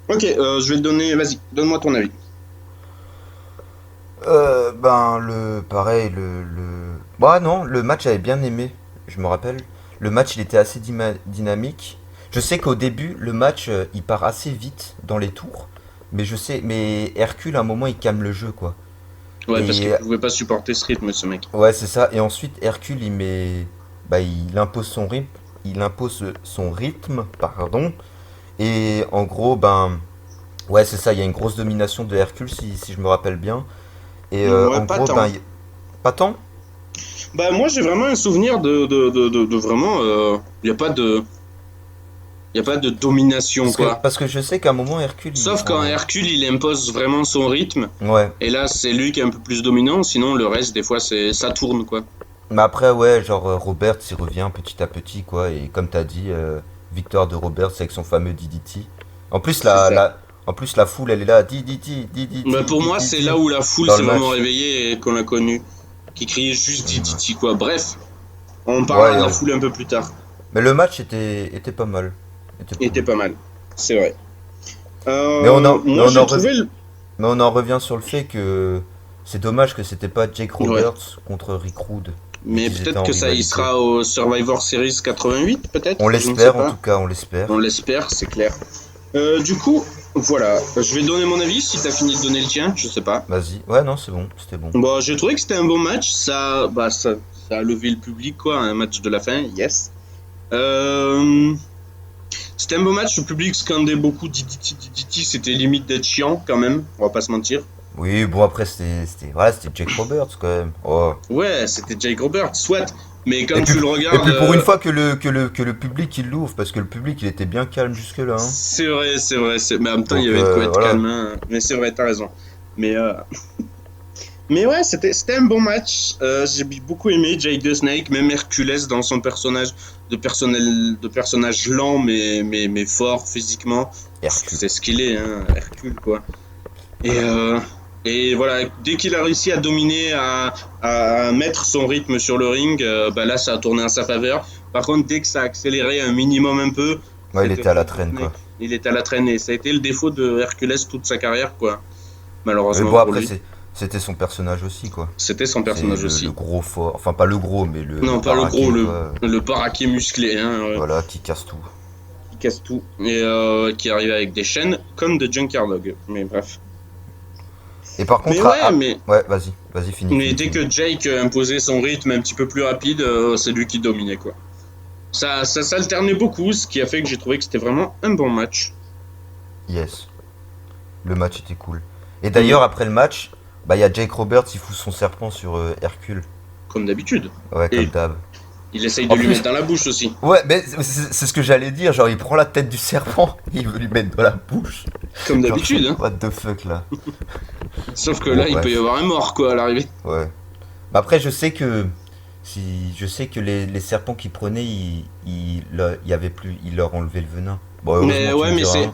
Ok, je vais te donner. Vas-y, donne-moi ton avis. Pareil, Bah non, le match j'avais bien aimé, je me rappelle. Le match il était assez dynamique. Je sais qu'au début, le match il part assez vite dans les tours. Mais Hercule à un moment il calme le jeu quoi. Ouais, parce qu'il Et pouvait pas supporter ce rythme, ce mec. ouais, c'est ça. Et ensuite, Hercule il met. Bah, il impose son rythme. Il impose son rythme, pardon. Et en gros, ouais, c'est ça, il y a une grosse domination de Hercule si je me rappelle bien. Et Ouais, en pas gros, tant. pas tant? Bah, moi, j'ai vraiment un souvenir de vraiment. Il n'y a pas de. Il a pas de domination, quoi. Parce que je sais qu'à un moment, Hercule, Sauf quand Hercule, il impose vraiment son rythme. Ouais. Et là, c'est lui qui est un peu plus dominant. Sinon, le reste, des fois, ça tourne, quoi. Mais après, ouais, genre, Robert, il revient petit à petit, quoi. Et comme t'as dit, victoire de Robert avec son fameux DDT. En plus, C'est ça. en plus, la foule, elle est là, DDT, DDT, Bah, pour moi, DDT, c'est là où la foule dans s'est le vraiment match. réveillée et qu'on l'a connu. Qui criait juste Titi, quoi. Bref, on parlera de la Ouais, foule un peu plus tard. mais le match était pas mal. Était Il était cool. pas mal. C'est vrai. Mais Moi, j'ai trouvé le. mais on en revient sur le fait que c'est dommage que c'était pas Jake Ouais. Roberts contre Rick Rude, vu Mais qu'ils étaient peut-être en que ça y rivalité. sera au Survivor Series 88, peut-être. On Je ne sais l'espère, en pas. tout cas, on l'espère. On l'espère, c'est clair. Du coup, voilà. Je vais donner mon avis. Si t'as fini de donner le tien, je sais pas. Vas-y. Ouais, non, c'est bon, c'était bon. Bon, j'ai trouvé que c'était un bon match. Ça a levé le public, quoi. Un match de la fin, yes. C'était un bon match. Le public scandait beaucoup. Didi. C'était limite d'être chiant, quand même. On va pas se mentir. Oui, bon, après, voilà, c'était Jake Roberts, quand même. Oh. Ouais, c'était Jake Roberts, soit. Mais quand Et tu puis, le et regardes. puis pour une fois que le public, il l'ouvre, parce que le public, il était bien calme jusque-là, hein. C'est vrai. Mais en même temps, il y Donc, avait de quoi être voilà. calme. Hein. Mais c'est vrai, t'as raison. Mais, mais ouais, c'était un bon match. J'ai beaucoup aimé Jake the Snake, même Hercules dans son personnage de personnage lent mais fort physiquement. Hercule. C'est ce qu'il est, hein, Hercule, quoi. Et voilà, dès qu'il a réussi à dominer, à mettre son rythme sur le ring, là ça a tourné en sa faveur. Par contre, dès que ça a accéléré un minimum un peu, Ouais, il c'était était à la traîne, quoi. il était à la traîne et ça a été le défaut de Hercules toute sa carrière, quoi. Mais Malheureusement bon, pour après, lui. c'était son personnage aussi, quoi. C'était son C'est personnage aussi. le gros fort. Enfin, pas le gros, mais Non, pas le baraqué, gros, quoi. le paraquet musclé, hein, Voilà, qui casse tout. qui casse tout. Et qui arrive avec des chaînes comme de Junkyard Dog. Mais bref. Et par Mais contre, ouais, ouais, vas-y, finis. mais finis, dès finis. que Jake imposait son rythme un petit peu plus rapide, c'est lui qui dominait, quoi. Ça s'alternait beaucoup, ce qui a fait que j'ai trouvé que c'était vraiment un bon match. Yes. Le match était cool. Et d'ailleurs, après le match, il y a Jake Roberts, il fout son serpent sur Hercule. Comme d'habitude. Ouais, comme Et- d'hab. Il essaye de En lui plus- mettre dans la bouche aussi. Ouais, mais c'est ce que j'allais dire. Genre, il prend la tête du serpent, il veut lui mettre dans la bouche. Comme Genre, d'habitude, hein. What the fuck, là. Sauf que Bon, là, il bref. peut y avoir un mort, quoi, à l'arrivée. Ouais. Mais après, je sais que les serpents qu'ils prenaient, il y avait plus, il leur enlevait le venin. Bon, heureusement, Mais tu ouais, me mais diras, c'est. hein.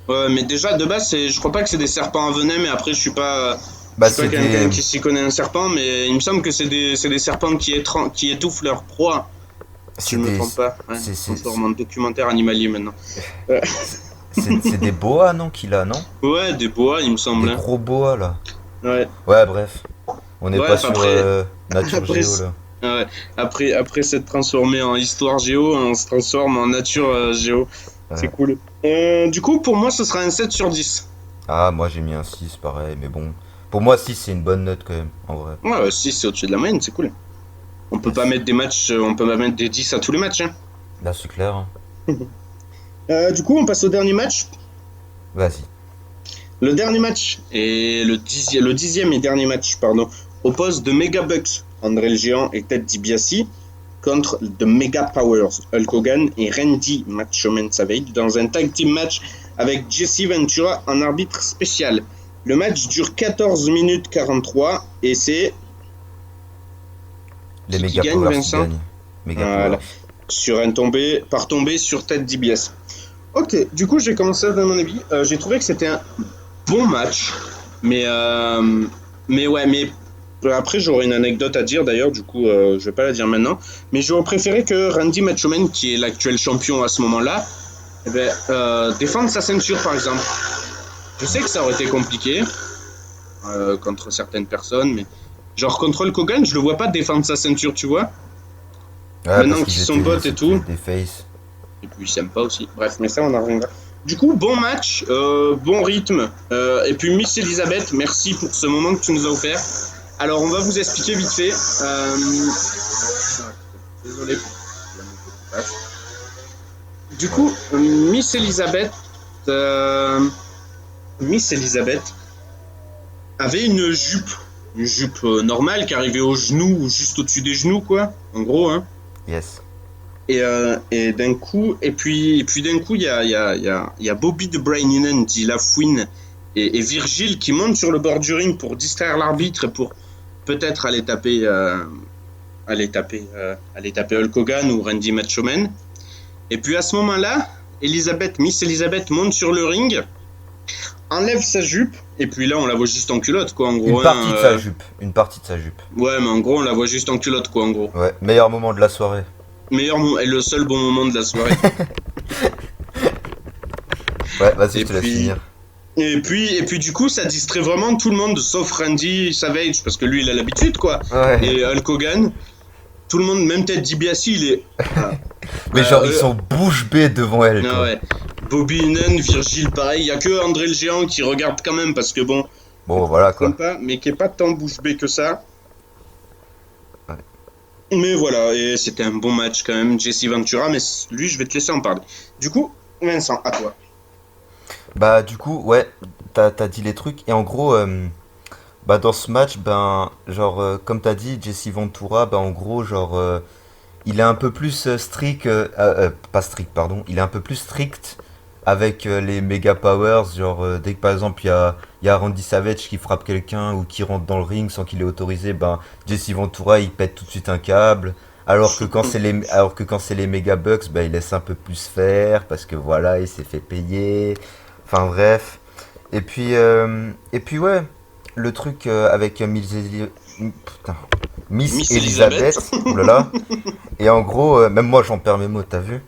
Ouais, mais déjà, de base, je crois pas que c'est des serpents à venin, mais après, je suis pas Bah, c'est c'est pas quelqu'un des. qui s'y connaît un serpent, mais il me semble que c'est des serpents qui étouffent leur proie. Si je C'est me des. trompe pas. Ouais, c'est- on c'est- forme en documentaire animalier maintenant. C'est des boas, non, qu'il a, non? Ouais, des boas, il me semble. Des Hein. gros boas, là. Ouais. Ouais, bref. On n'est Ouais, pas sur après- Nature après, Géo, là. Ouais. Après s'être transformé en histoire géo, on se transforme en nature géo. Ouais. C'est cool. Du coup, pour moi, ce sera un 7 sur 10. Ah, moi j'ai mis un 6, pareil, mais bon. Pour moi, 6, c'est une bonne note quand même, en vrai. Ouais, 6, c'est au-dessus de la moyenne, c'est cool. On peut pas mettre des matchs, on peut pas mettre des 10 à tous les matchs. Hein. Là, c'est clair, hein. Du coup, on passe au dernier match. Vas-y. Le dernier match et le dixième et dernier match, pardon, oppose The Mega Bucks, André le Géant et Ted DiBiase, contre The Mega Powers, Hulk Hogan et Randy Macho Man Savage, dans un tag team match avec Jesse Ventura en arbitre spécial. Le match dure 14 minutes 43 et c'est Les Qui méga gagne, powers qui Vincent gagnent. Méga Voilà. powers. sur un par tombé sur Ted DiBiase. Ok, du coup, j'ai commencé à donner mon avis. J'ai trouvé que c'était un bon match, mais après j'aurais une anecdote à dire d'ailleurs. Du coup, je vais pas la dire maintenant. Mais j'aurais préféré que Randy Macho Man, qui est l'actuel champion à ce moment-là, défende sa ceinture par exemple. Je sais que ça aurait été compliqué. contre certaines personnes, mais genre contre Hulk Hogan, je le vois pas défendre sa ceinture, tu vois. Ouais, Maintenant parce qu'ils qu'ils sont étaient- bots et c'était tout. Des faces. Et puis ils s'aiment pas aussi. Bref, mais ça on en reviendra. Du coup, bon match, bon rythme. Et puis Miss Elizabeth, merci pour ce moment que tu nous as offert. Alors on va vous expliquer vite fait. Désolé pour la moto qui passe. Du coup, Miss Elizabeth avait une jupe normale qui arrivait aux genoux ou juste au-dessus des genoux, quoi. En gros, hein. Yes. Et d'un coup, et puis d'un coup, il y a Bobby the Brain Heenan, dit La Fouine, et Virgile qui montent sur le bord du ring pour distraire l'arbitre et pour peut-être aller taper Hulk Hogan ou Randy Macho Man. Et puis à ce moment-là, Miss Elizabeth monte sur le ring, enlève sa jupe, et puis là on la voit juste en culotte, quoi, en gros. Une partie de sa jupe. Une partie de sa jupe. Ouais, mais en gros on la voit juste en culotte, quoi, en gros. Ouais, meilleur moment de la soirée. Et le seul bon moment de la soirée. Ouais, vas-y, Et je te laisse puis- finir. Et puis du coup, ça distrait vraiment tout le monde, sauf Randy Savage, parce que lui, il a l'habitude, quoi. Ouais. Et Hulk Hogan, tout le monde, même Ted DiBiase, il est... Mais genre, ils sont bouche bée devant elle, Ah quoi. ouais. Bobby Heenan, Virgile, pareil. Il y a que André le Géant qui regarde quand même, parce que bon, Bon, voilà, quoi. sympa, mais qui est pas tant bouche bée que ça. Ouais. Mais voilà, et c'était un bon match quand même, Jesse Ventura, mais lui, je vais te laisser en parler. Du coup, Vincent, à toi. Bah, du coup, ouais, t'as dit les trucs. Et en gros, bah, dans ce match, ben, genre, comme t'as dit, Jesse Ventura, bah, en gros, genre, il est un peu plus strict, pas strict, pardon, il est un peu plus strict avec les Mega Powers. Genre, dès que par exemple, il y a Randy Savage qui frappe quelqu'un ou qui rentre dans le ring sans qu'il est autorisé, ben, Jesse Ventura, il pète tout de suite un câble. Alors que quand c'est les Mega Bucks, ben, il laisse un peu plus faire parce que voilà, il s'est fait payer. Enfin bref. Et puis ouais, le truc avec Miss Elizabeth. Oh là là. Et en gros, même moi j'en perds mes mots, t'as vu?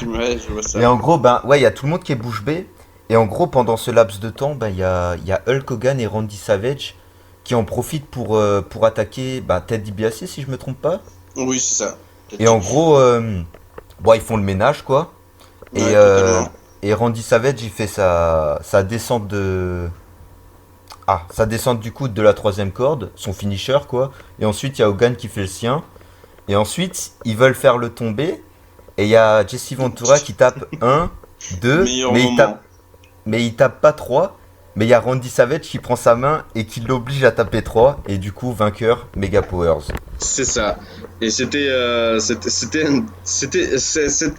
Ouais, je vois ça. Et en gros, ben ouais, il y a tout le monde qui est bouche bée. Et en gros, pendant ce laps de temps, ben il y a Hulk Hogan et Randy Savage qui en profitent pour attaquer Ted DiBiase, si je me trompe pas. Oui, c'est ça. Et en gros, bon, ils font le ménage, quoi. Ouais, Et, totalement. et Randy Savage, il fait sa descente sa descente du coude de la troisième corde, son finisher, quoi. Et ensuite, il y a Hogan qui fait le sien. Et ensuite, ils veulent faire le tomber. Et il y a Jesse Ventura qui tape 1, 2, Meilleur mais moment. il tape pas 3. Mais il y a Randy Savage qui prend sa main et qui l'oblige à taper 3. Et du coup, vainqueur, Mega Powers. C'est ça. Et cette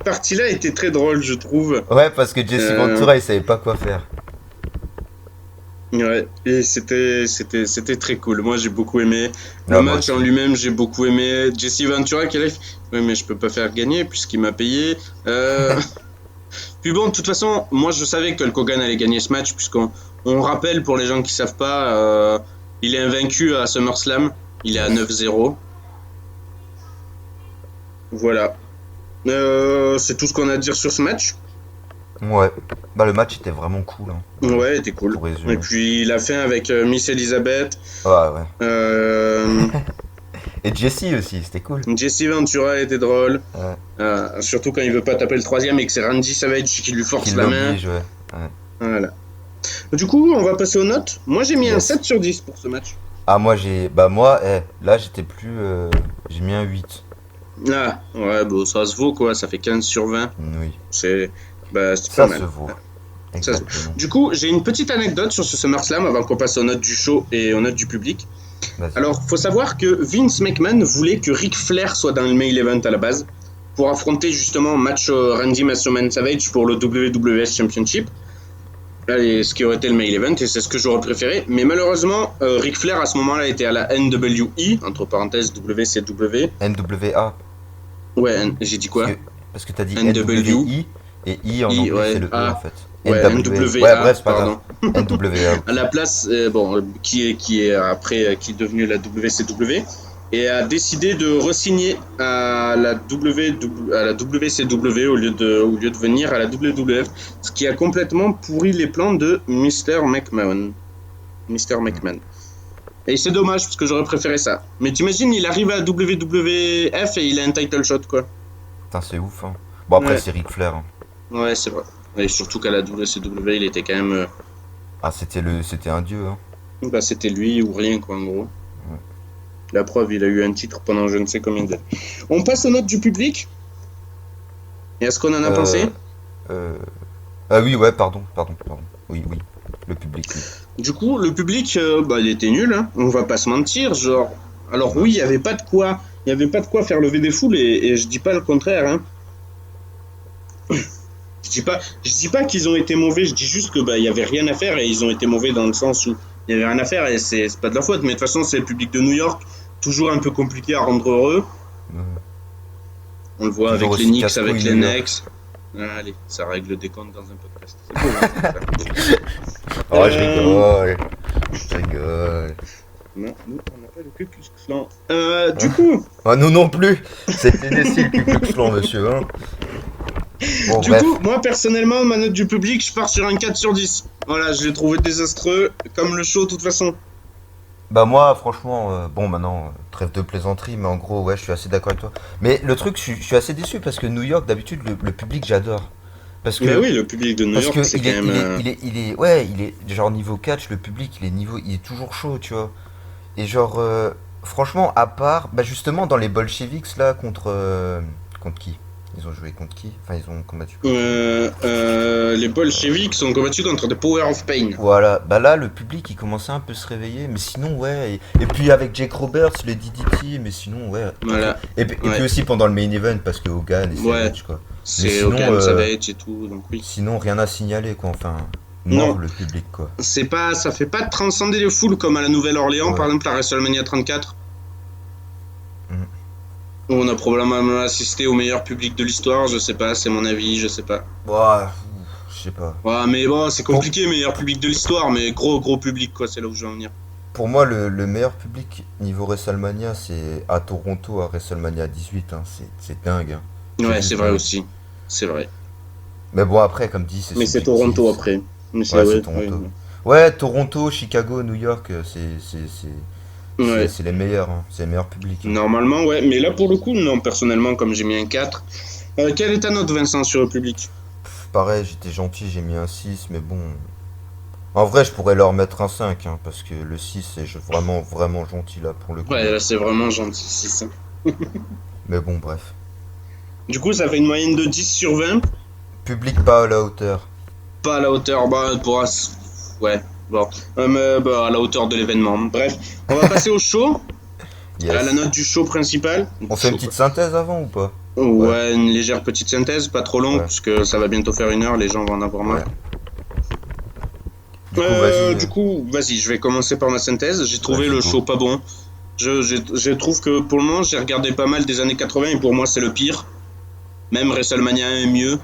partie-là était très drôle, je trouve. Ouais, parce que Jesse Ventura, il savait pas quoi faire. Ouais, et c'était très cool. Moi, j'ai beaucoup aimé. Le Ah, moi match aussi. en lui-même, j'ai beaucoup aimé. Jesse Ventura qui arrive. Oui, mais je peux pas faire gagner puisqu'il m'a payé. Puis bon, de toute façon, moi, je savais que Hulk Hogan allait gagner ce match puisqu'on rappelle pour les gens qui savent pas, il est invaincu à SummerSlam. Il est à 9-0. Voilà. C'est tout ce qu'on a à dire sur ce match. Ouais. Bah, le match était vraiment cool, hein, Ouais, c'était cool. pour résumer. Et puis la fin avec Miss Elizabeth, Ouais, ouais. euh, Et Jesse aussi, c'était cool. Jesse Ventura était drôle. Ouais. Surtout quand il veut pas taper le troisième et que c'est Randy Savage qui lui force Qui la main. l'oblige, ouais. Ouais. Voilà. Du coup, on va passer aux notes. Moi, j'ai mis un Yes. 7 sur 10 pour ce match. Ah, là, j'étais plus. J'ai mis un 8. Ah, ouais, bon, ça se vaut quoi. Ça fait 15 sur 20. Oui. C'est pas Ça mal. se vaut. Ça se- Exactement. Du coup, j'ai une petite anecdote sur ce SummerSlam avant qu'on passe aux notes du show et aux notes du public. Vas-y. Alors, faut savoir que Vince McMahon voulait que Ric Flair soit dans le main event à la base pour affronter justement match Randy Macho Man Savage pour le WWF Championship. Et ce qui aurait été le main event et c'est ce que j'aurais préféré. Mais malheureusement, Ric Flair à ce moment-là était à la NWE, entre parenthèses WCW. NWA. Ouais, j'ai dit quoi? Parce que t'as dit NW. NWI et I en I, anglais, ouais, c'est le E A. en fait. Ouais, NWA, Ouais, bref, c'est pas pardon. grave. NWA. À la place, qui est après, qui est devenue la WCW, et a décidé de re-signer à la WCW au lieu de venir à la WWF, ce qui a complètement pourri les plans de Mr. McMahon. Mr. McMahon. Et c'est dommage parce que j'aurais préféré ça. Mais t'imagines, il arrive à WWF et il a un title shot quoi. Putain, c'est ouf. Hein. Bon, après, Ouais. c'est Ric Flair. Hein. Ouais, c'est vrai. Et surtout qu'à la WCW, il était quand même. Ah, c'était un dieu. Hein. Bah, c'était lui ou rien quoi en gros. La preuve, il a eu un titre pendant je ne sais combien d'années. On passe aux notes du public. Et à ce qu'on en a pensé. Ah oui, ouais, pardon. Oui, le public. Oui. Du coup, le public, bah, il était nul, hein. On va pas se mentir, genre. Alors oui, il y avait pas de quoi, faire lever des foules et je dis pas le contraire, hein. Je dis pas qu'ils ont été mauvais, je dis juste que bah il y avait rien à faire et ils ont été mauvais dans le sens où il y avait rien à faire et c'est pas de leur faute. Mais de toute façon, c'est le public de New York, toujours un peu compliqué à rendre heureux. On le voit Toujours avec les aussi Knicks, casse-couille, avec les New York. Knicks. Allez, ça règle le décompte dans un podcast. C'est beau, hein, Oh, je rigole. Non, nous, on n'a pas le Ku Klux Klan. Du coup, Ah, nous non plus. C'est Tennessee le Ku Klux Klan, monsieur. Hein. Bon, du bref. coup, moi personnellement, ma note du public, je pars sur un 4 sur 10. Voilà, je l'ai trouvé désastreux, comme le show de toute façon. Bah moi franchement, bon maintenant, trêve de plaisanterie, mais en gros ouais je suis assez d'accord avec toi. Mais le truc je suis assez déçu parce que New York d'habitude le public j'adore. Parce que, Mais oui, le public de New parce York, que c'est il quand est, même. il est genre niveau catch, le public il est toujours chaud tu vois. Et genre franchement à part, bah justement dans les Bolcheviks là contre qui? Ils ont joué contre qui? Enfin ils ont combattu. Les bolcheviks ont combattu contre The Power of Pain. Voilà, bah là le public il commençait un peu à se réveiller, mais sinon ouais, et puis avec Jake Roberts, les DDT, mais sinon ouais. Voilà. Et Ouais. puis aussi pendant le main event parce que Hogan et Ouais. Savage quoi. C'est sinon, Okan Savage et tout, donc oui. Sinon rien à signaler quoi, enfin Non. mort le public quoi. Ça fait pas transcender les foules comme à la Nouvelle-Orléans, Ouais. par exemple à WrestleMania 34. Mhm. Où on a probablement assisté au meilleur public de l'histoire, je sais pas, c'est mon avis, je sais pas. Ouah, je sais pas. Ouais, mais bon, c'est compliqué, meilleur public de l'histoire, mais gros public, quoi, c'est là où je veux en venir. Pour moi le meilleur public niveau WrestleMania c'est à Toronto à WrestleMania 18, hein. C'est dingue. Hein. Ouais, juste c'est vrai dingue. aussi. C'est vrai. Mais bon après comme dit c'est Mais c'est subjectif. Toronto après. Mais Ouais, c'est Toronto. Ouais, Toronto, Chicago, New York, Ouais. c'est les meilleurs, hein. C'est les meilleurs publics. Normalement, ouais. Mais là, pour le coup, non, personnellement, comme j'ai mis un 4. Quelle est ta note, Vincent, sur le public? Pareil, j'étais gentil, j'ai mis un 6, mais bon. En vrai, je pourrais leur mettre un 5, hein, parce que le 6, c'est vraiment gentil là pour le coup. Ouais, là, c'est vraiment gentil, 6. Mais bon, bref. Du coup, ça fait une moyenne de 10 sur 20. Public pas à la hauteur. Pas à la hauteur, bah, pour... Ouais, bon. Mais, bah, à la hauteur de l'événement. Bref, on va passer au show. Yes. À la note du show principal. On fait une petite synthèse avant ou pas? Ouais, une légère petite synthèse, pas trop longue, Ouais. parce que ça va bientôt faire 1 heure, les gens vont en avoir marre. Ouais. Du coup, vas-y, je vais commencer par ma synthèse. J'ai trouvé Ouais, le c'est show pas bon. Je trouve que pour le moment, j'ai regardé pas mal des années 80 et pour moi, c'est le pire. Même WrestleMania 1 est mieux.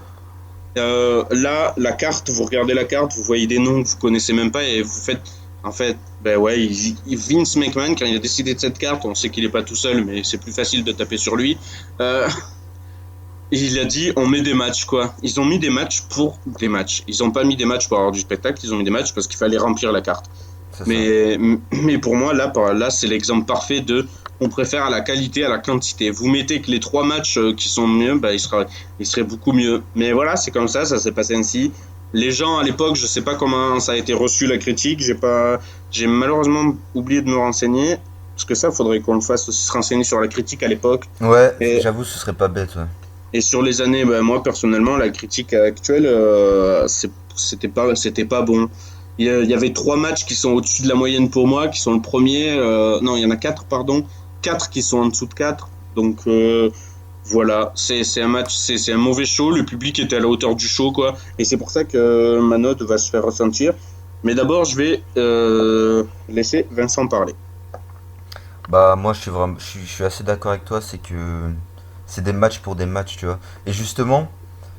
Là, la carte, vous regardez la carte, vous voyez des noms que vous connaissez même pas et vous faites. En fait, ben ouais, Vince McMahon, quand il a décidé de cette carte, on sait qu'il est pas tout seul, mais c'est plus facile de taper sur lui. Il a dit on met des matchs quoi. Ils ont mis des matchs pour des matchs. Ils ont pas mis des matchs pour avoir du spectacle, ils ont mis des matchs parce qu'il fallait remplir la carte. C'est ça. Mais pour moi là c'est l'exemple parfait de on préfère à la qualité à la quantité. Vous mettez que les 3 matchs qui sont mieux, bah il serait beaucoup mieux. Mais voilà, c'est comme ça s'est passé ainsi. Les gens à l'époque, je sais pas comment ça a été reçu la critique, j'ai malheureusement oublié de me renseigner parce que ça faudrait qu'on le fasse aussi, se renseigner sur la critique à l'époque. Ouais, Et- j'avoue, ce serait pas bête, ouais. Et sur les années, bah, moi personnellement, la critique actuelle, c'était pas bon. Il y avait 3 matchs qui sont au-dessus de la moyenne pour moi, qui sont le premier. Non, il y en a 4, pardon. 4 qui sont en dessous de 4. Donc voilà, c'est un match, c'est un mauvais show. Le public était à la hauteur du show, quoi. Et c'est pour ça que ma note va se faire ressentir. Mais d'abord, je vais laisser Vincent parler. Bah moi je suis assez d'accord avec toi, c'est que c'est des matchs pour des matchs, tu vois. Et justement,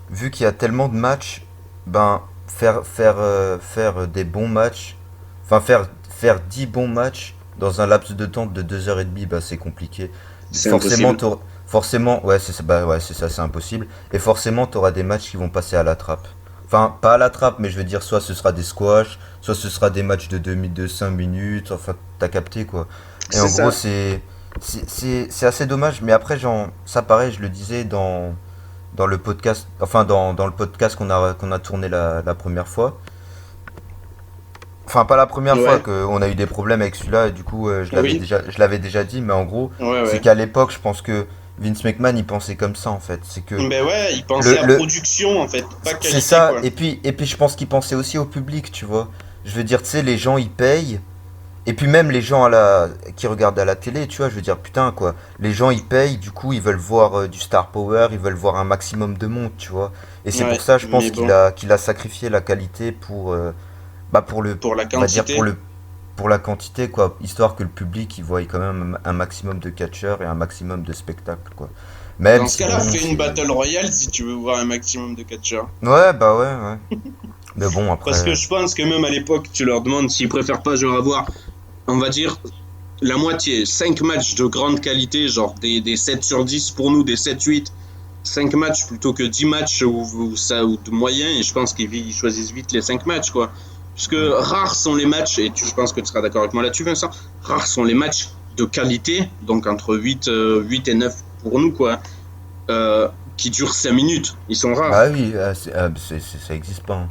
vu qu'il y a tellement de matchs, ben faire des bons matchs, enfin faire 10 bons matchs dans un laps de temps de 2h30, bah c'est compliqué. C'est Forcément, impossible. forcément, ouais c'est ça, c'est impossible. Et forcément, t'auras des matchs qui vont passer à la trappe. Enfin, pas à la trappe, mais je veux dire, soit ce sera des squash, soit ce sera des matchs de 5 minutes, enfin, t'as capté quoi. Et en C'est gros, ça. c'est assez dommage, mais après, genre, ça pareil, je le disais dans le podcast, enfin, dans le podcast qu'on a tourné la première fois. Enfin, pas la première fois Ouais. qu'on a eu des problèmes avec celui-là, et du coup, Oui. je l'avais déjà dit, mais en gros, Ouais, c'est ouais. qu'à l'époque, je pense que Vince McMahon, il pensait comme ça, en fait. C'est que Ben ouais, il pensait le, à le, production en fait, pas c'est qualité ça, quoi. et puis je pense qu'il pensait aussi au public, tu vois. Je veux dire, tu sais, les gens, ils payent, et puis même les gens qui regardent à la télé, tu vois, je veux dire, putain, quoi. Les gens, ils payent, du coup, ils veulent voir du star power, ils veulent voir un maximum de monde, tu vois. Et c'est pour Ouais, ça, je mais pense bon, qu'il a sacrifié la qualité pour pour la on va dire, quantité. pour la quantité, quoi. Histoire que le public, il voit quand même un maximum de catcheurs et un maximum de spectacles, quoi. Même Dans ce si, cas-là, bon, fais une c'est... battle royale si tu veux voir un maximum de catcheurs. Ouais, bah ouais, ouais. Mais bon, Parce que après... je pense que même à l'époque, tu leur demandes s'ils préfèrent pas genre avoir, on va dire, la moitié, 5 matchs de grande qualité, genre des 7 sur 10 pour nous, des 7-8, 5 matchs plutôt que 10 matchs ou de moyens, et je pense qu'ils choisissent vite les 5 matchs, quoi. Parce que rares sont les matchs, et je pense que tu seras d'accord avec moi là-dessus, Vincent, rares sont les matchs de qualité, donc entre 8 et 9 pour nous, quoi, qui durent 5 minutes. Ils sont rares. Bah oui, ça existe pas, hein.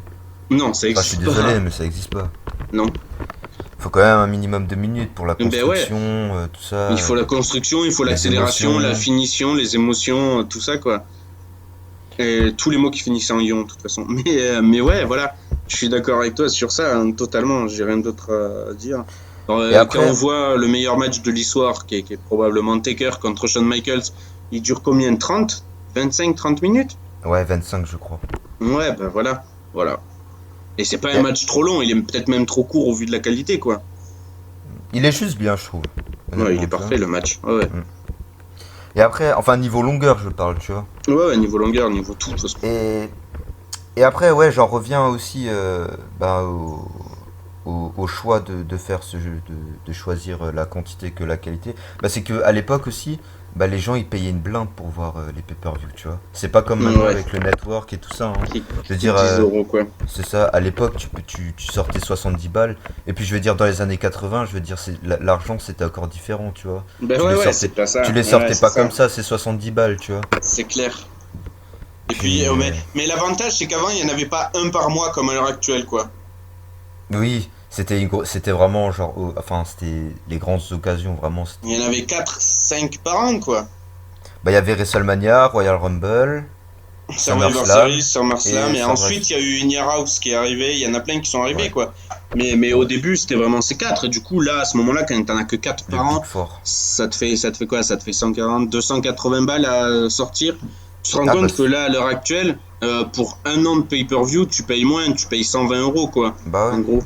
Non, ça Enfin, je suis existe désolé, pas. mais ça existe pas. Non. Faut quand même un minimum de minutes pour la Ben ouais, construction, tout ça, il faut la construction, il faut les l'accélération, la émotions. finition, les émotions, tout ça, quoi. Et tous les mots qui finissent en ion, de toute façon. Mais ouais, voilà, je suis d'accord avec toi sur ça, hein, totalement, j'ai rien d'autre à dire. Alors, Et quand on après, voit le meilleur match de l'histoire, qui est probablement Taker contre Shawn Michaels, il dure combien? 30? 25, 30 minutes? ouais, 25, je crois. Ouais, ben voilà, voilà. Et c'est pas un Et- match trop long, il est peut-être même trop court au vu de la qualité, quoi. il est juste bien, je trouve. Ouais, il Honnêtement, est tu vois. parfait, le match. Ouais, ouais. Et après, enfin, niveau longueur, je parle, tu vois. Ouais, ouais, niveau longueur, niveau tout, de toute façon. Et, et après, ouais, j'en reviens aussi bah, au choix de faire ce jeu, de choisir la quantité que la qualité. Bah, c'est que à l'époque aussi, bah, les gens ils payaient une blinde pour voir les pay-per-view, tu vois. C'est pas comme maintenant Ouais, avec le network et tout ça, hein. qui Je veux coûte dire, 10 euros, quoi. c'est ça, à l'époque, tu sortais 70 balles. Et puis, je veux dire, dans les années 80, je veux dire, l'argent c'était encore différent, tu vois. Ben Tu ouais, les ouais, sortais, c'est pas tu ça. les Ouais, sortais c'est pas ça. comme ça, c'est 70 balles, tu vois. C'est clair. Et puis, Puis, mais l'avantage, c'est qu'avant, il n'y en avait pas un par mois comme à l'heure actuelle, quoi. oui, c'était vraiment genre, enfin, c'était les grandes occasions, vraiment. Il y en avait 4 5 par an, quoi. Bah, il y avait WrestleMania, Royal Rumble, Survivor SummerSlam Series, SummerSlam, et et ensuite, il y a eu In Your House qui est arrivé. Il y en a plein qui sont arrivés, Ouais, quoi. Mais au ouais, début, c'était vraiment ces 4. Et du coup, là, à ce moment-là, quand t'en as que 4 le par an, Big Four. ça te fait quoi? Ça te fait 140, 280 balles à sortir. Tu te rends Ah bah, compte que là, à l'heure actuelle, pour un an de pay-per-view, tu payes moins, tu payes 120 euros, quoi. bah ouais. En gros.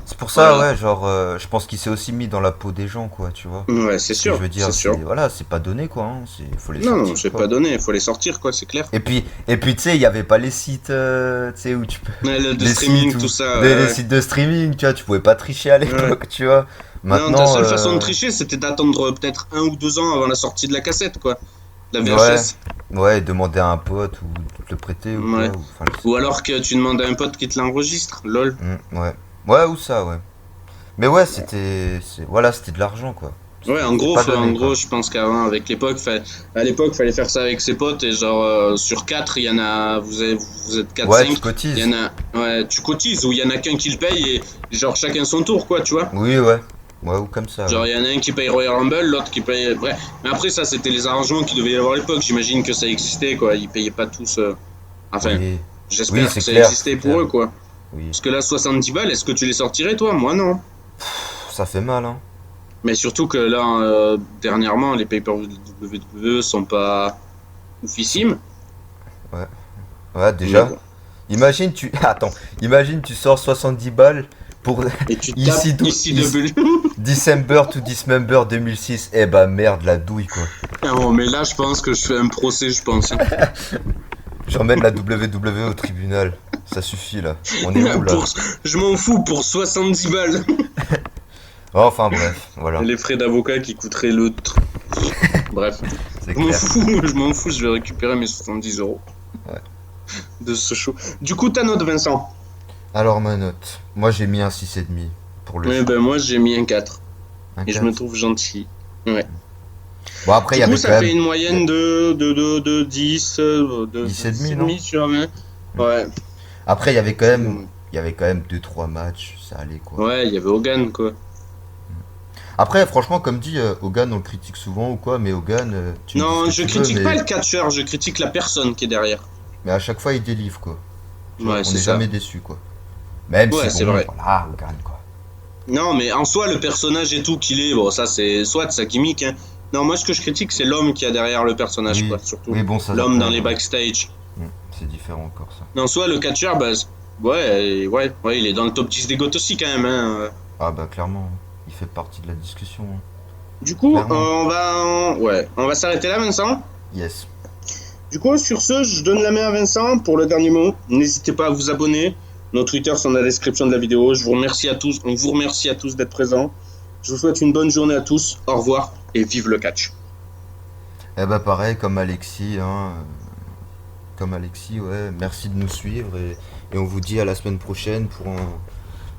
C'est pour ça, Voilà. ouais, genre, je pense qu'il s'est aussi mis dans la peau des gens, quoi, tu vois. Ouais, c'est Parce que je sûr, veux c'est dire, sûr. voilà, c'est pas donné, quoi, hein, faut les Non, non, sortir, c'est quoi. pas donné, il faut les sortir, quoi, c'est clair. Et puis, tu sais, il y avait pas les sites, tu sais, où tu peux, Ouais, de les streaming, sites tout où, ça, les ouais. sites de streaming, tu vois, tu pouvais pas tricher à Ouais. l'époque, tu vois. Non, ta Maintenant, seule façon de tricher, c'était d'attendre peut-être 1 ou 2 ans avant la sortie de la cassette, quoi. La ouais, VHS. ouais, demander à un pote ou de le prêter ou quoi, Ouais. ou, enfin, je sais Ou pas. alors que tu demandes à un pote qui te l'enregistre, lol. Ouais. Ouais, ou ça, ouais. Mais ouais, voilà, c'était de l'argent, quoi. Ouais, C'était pas en donné, gros, quoi. je pense qu'avant, avec l'époque, à l'époque, fallait faire ça avec ses potes et genre sur 4 il y en a, vous êtes quatre Ouais, cinq tu il y en cotises. a, ouais, tu cotises ou il y en a qu'un qui le paye et genre chacun son tour, quoi, tu vois. Oui, ouais. Ouais, ou comme ça, ouais. Genre il y en a un qui paye Royal Rumble, l'autre qui paye, bref. Mais après ça, c'était les arrangements qu'il devait y avoir à l'époque. J'imagine que ça existait, quoi. Ils payaient pas tous. Enfin, Oui. Oui, j'espère que c'est ça clair, existait c'est pour clair. eux, quoi. Oui. Parce que là, 70 balles, est-ce que tu les sortirais, toi? Moi, non. Ça fait mal, hein. Mais surtout que là, dernièrement, les pay-per-view de WWE sont pas oufissimes. Ouais. Ouais, Mais déjà. bon. Imagine, Attends. Imagine, tu sors 70 balles pour... Et tu Ici, tapes ici de bulle. December to Dismember 2006. Eh bah, merde, la douille, quoi. Ah bon, mais là, je pense que je fais un procès, je pense. J'emmène la WWE au tribunal. Ça suffit, là. On est où, là? Je m'en fous pour 70 balles. Enfin, bref, voilà. Les frais d'avocat qui coûteraient le... Bref. C'est Je m'en clair. fous, je m'en fous, je vais récupérer mes 70 euros. Ouais. de ce show. Du coup, ta note, Vincent? Alors ma note, moi j'ai mis un 6,5 pour le Ouais, show. ben moi j'ai mis un 4. Un Et je 4. me trouve gentil. Ouais. Bon après il y Du coup, avait ça quand fait même une moyenne de 10, de 10,5 non? 10,5 sur 20. Ouais. Après il y avait quand même 2-3 matchs, ça allait quoi. Ouais, il y avait Hogan, quoi. Après franchement comme dit Hogan on le critique souvent ou quoi, mais Hogan tu me dis Non, ce que je tu critique veux, pas le catcheur, je critique la personne qui est derrière. mais à chaque fois il délivre quoi. Tu vois, Ouais, on c'est n'est ça. jamais déçu quoi. Même Ouais, si c'est bon, vrai. voilà, Hogan quoi. Non, mais en soi, le personnage et tout qu'il est, bon, ça c'est soit sa gimmick, hein. Non, moi ce que je critique, c'est l'homme qui a derrière le personnage, Oui, quoi, surtout. oui bon ça L'homme après, dans les ouais. backstage. C'est différent encore ça. Non, soit le catcheur, bah, ouais, il est dans le top 10 des GOAT aussi quand même, hein. Ah bah clairement, il fait partie de la discussion, hein. Du coup, Clairement. on va s'arrêter là, Vincent. Yes. Du coup, sur ce, je donne la main à Vincent pour le dernier mot. N'hésitez pas à vous abonner. Nos Twitter sont dans la description de la vidéo. Je vous remercie à tous. On vous remercie à tous d'être présents. Je vous souhaite une bonne journée à tous. Au revoir et vive le catch. Eh bah pareil comme Alexis, hein. Comme Alexis, ouais. Merci de nous suivre et on vous dit à la semaine prochaine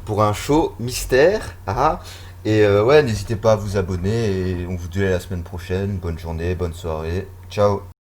pour un show mystère. Ah. Et ouais, n'hésitez pas à vous abonner et on vous dit à la semaine prochaine. Bonne journée, bonne soirée. Ciao.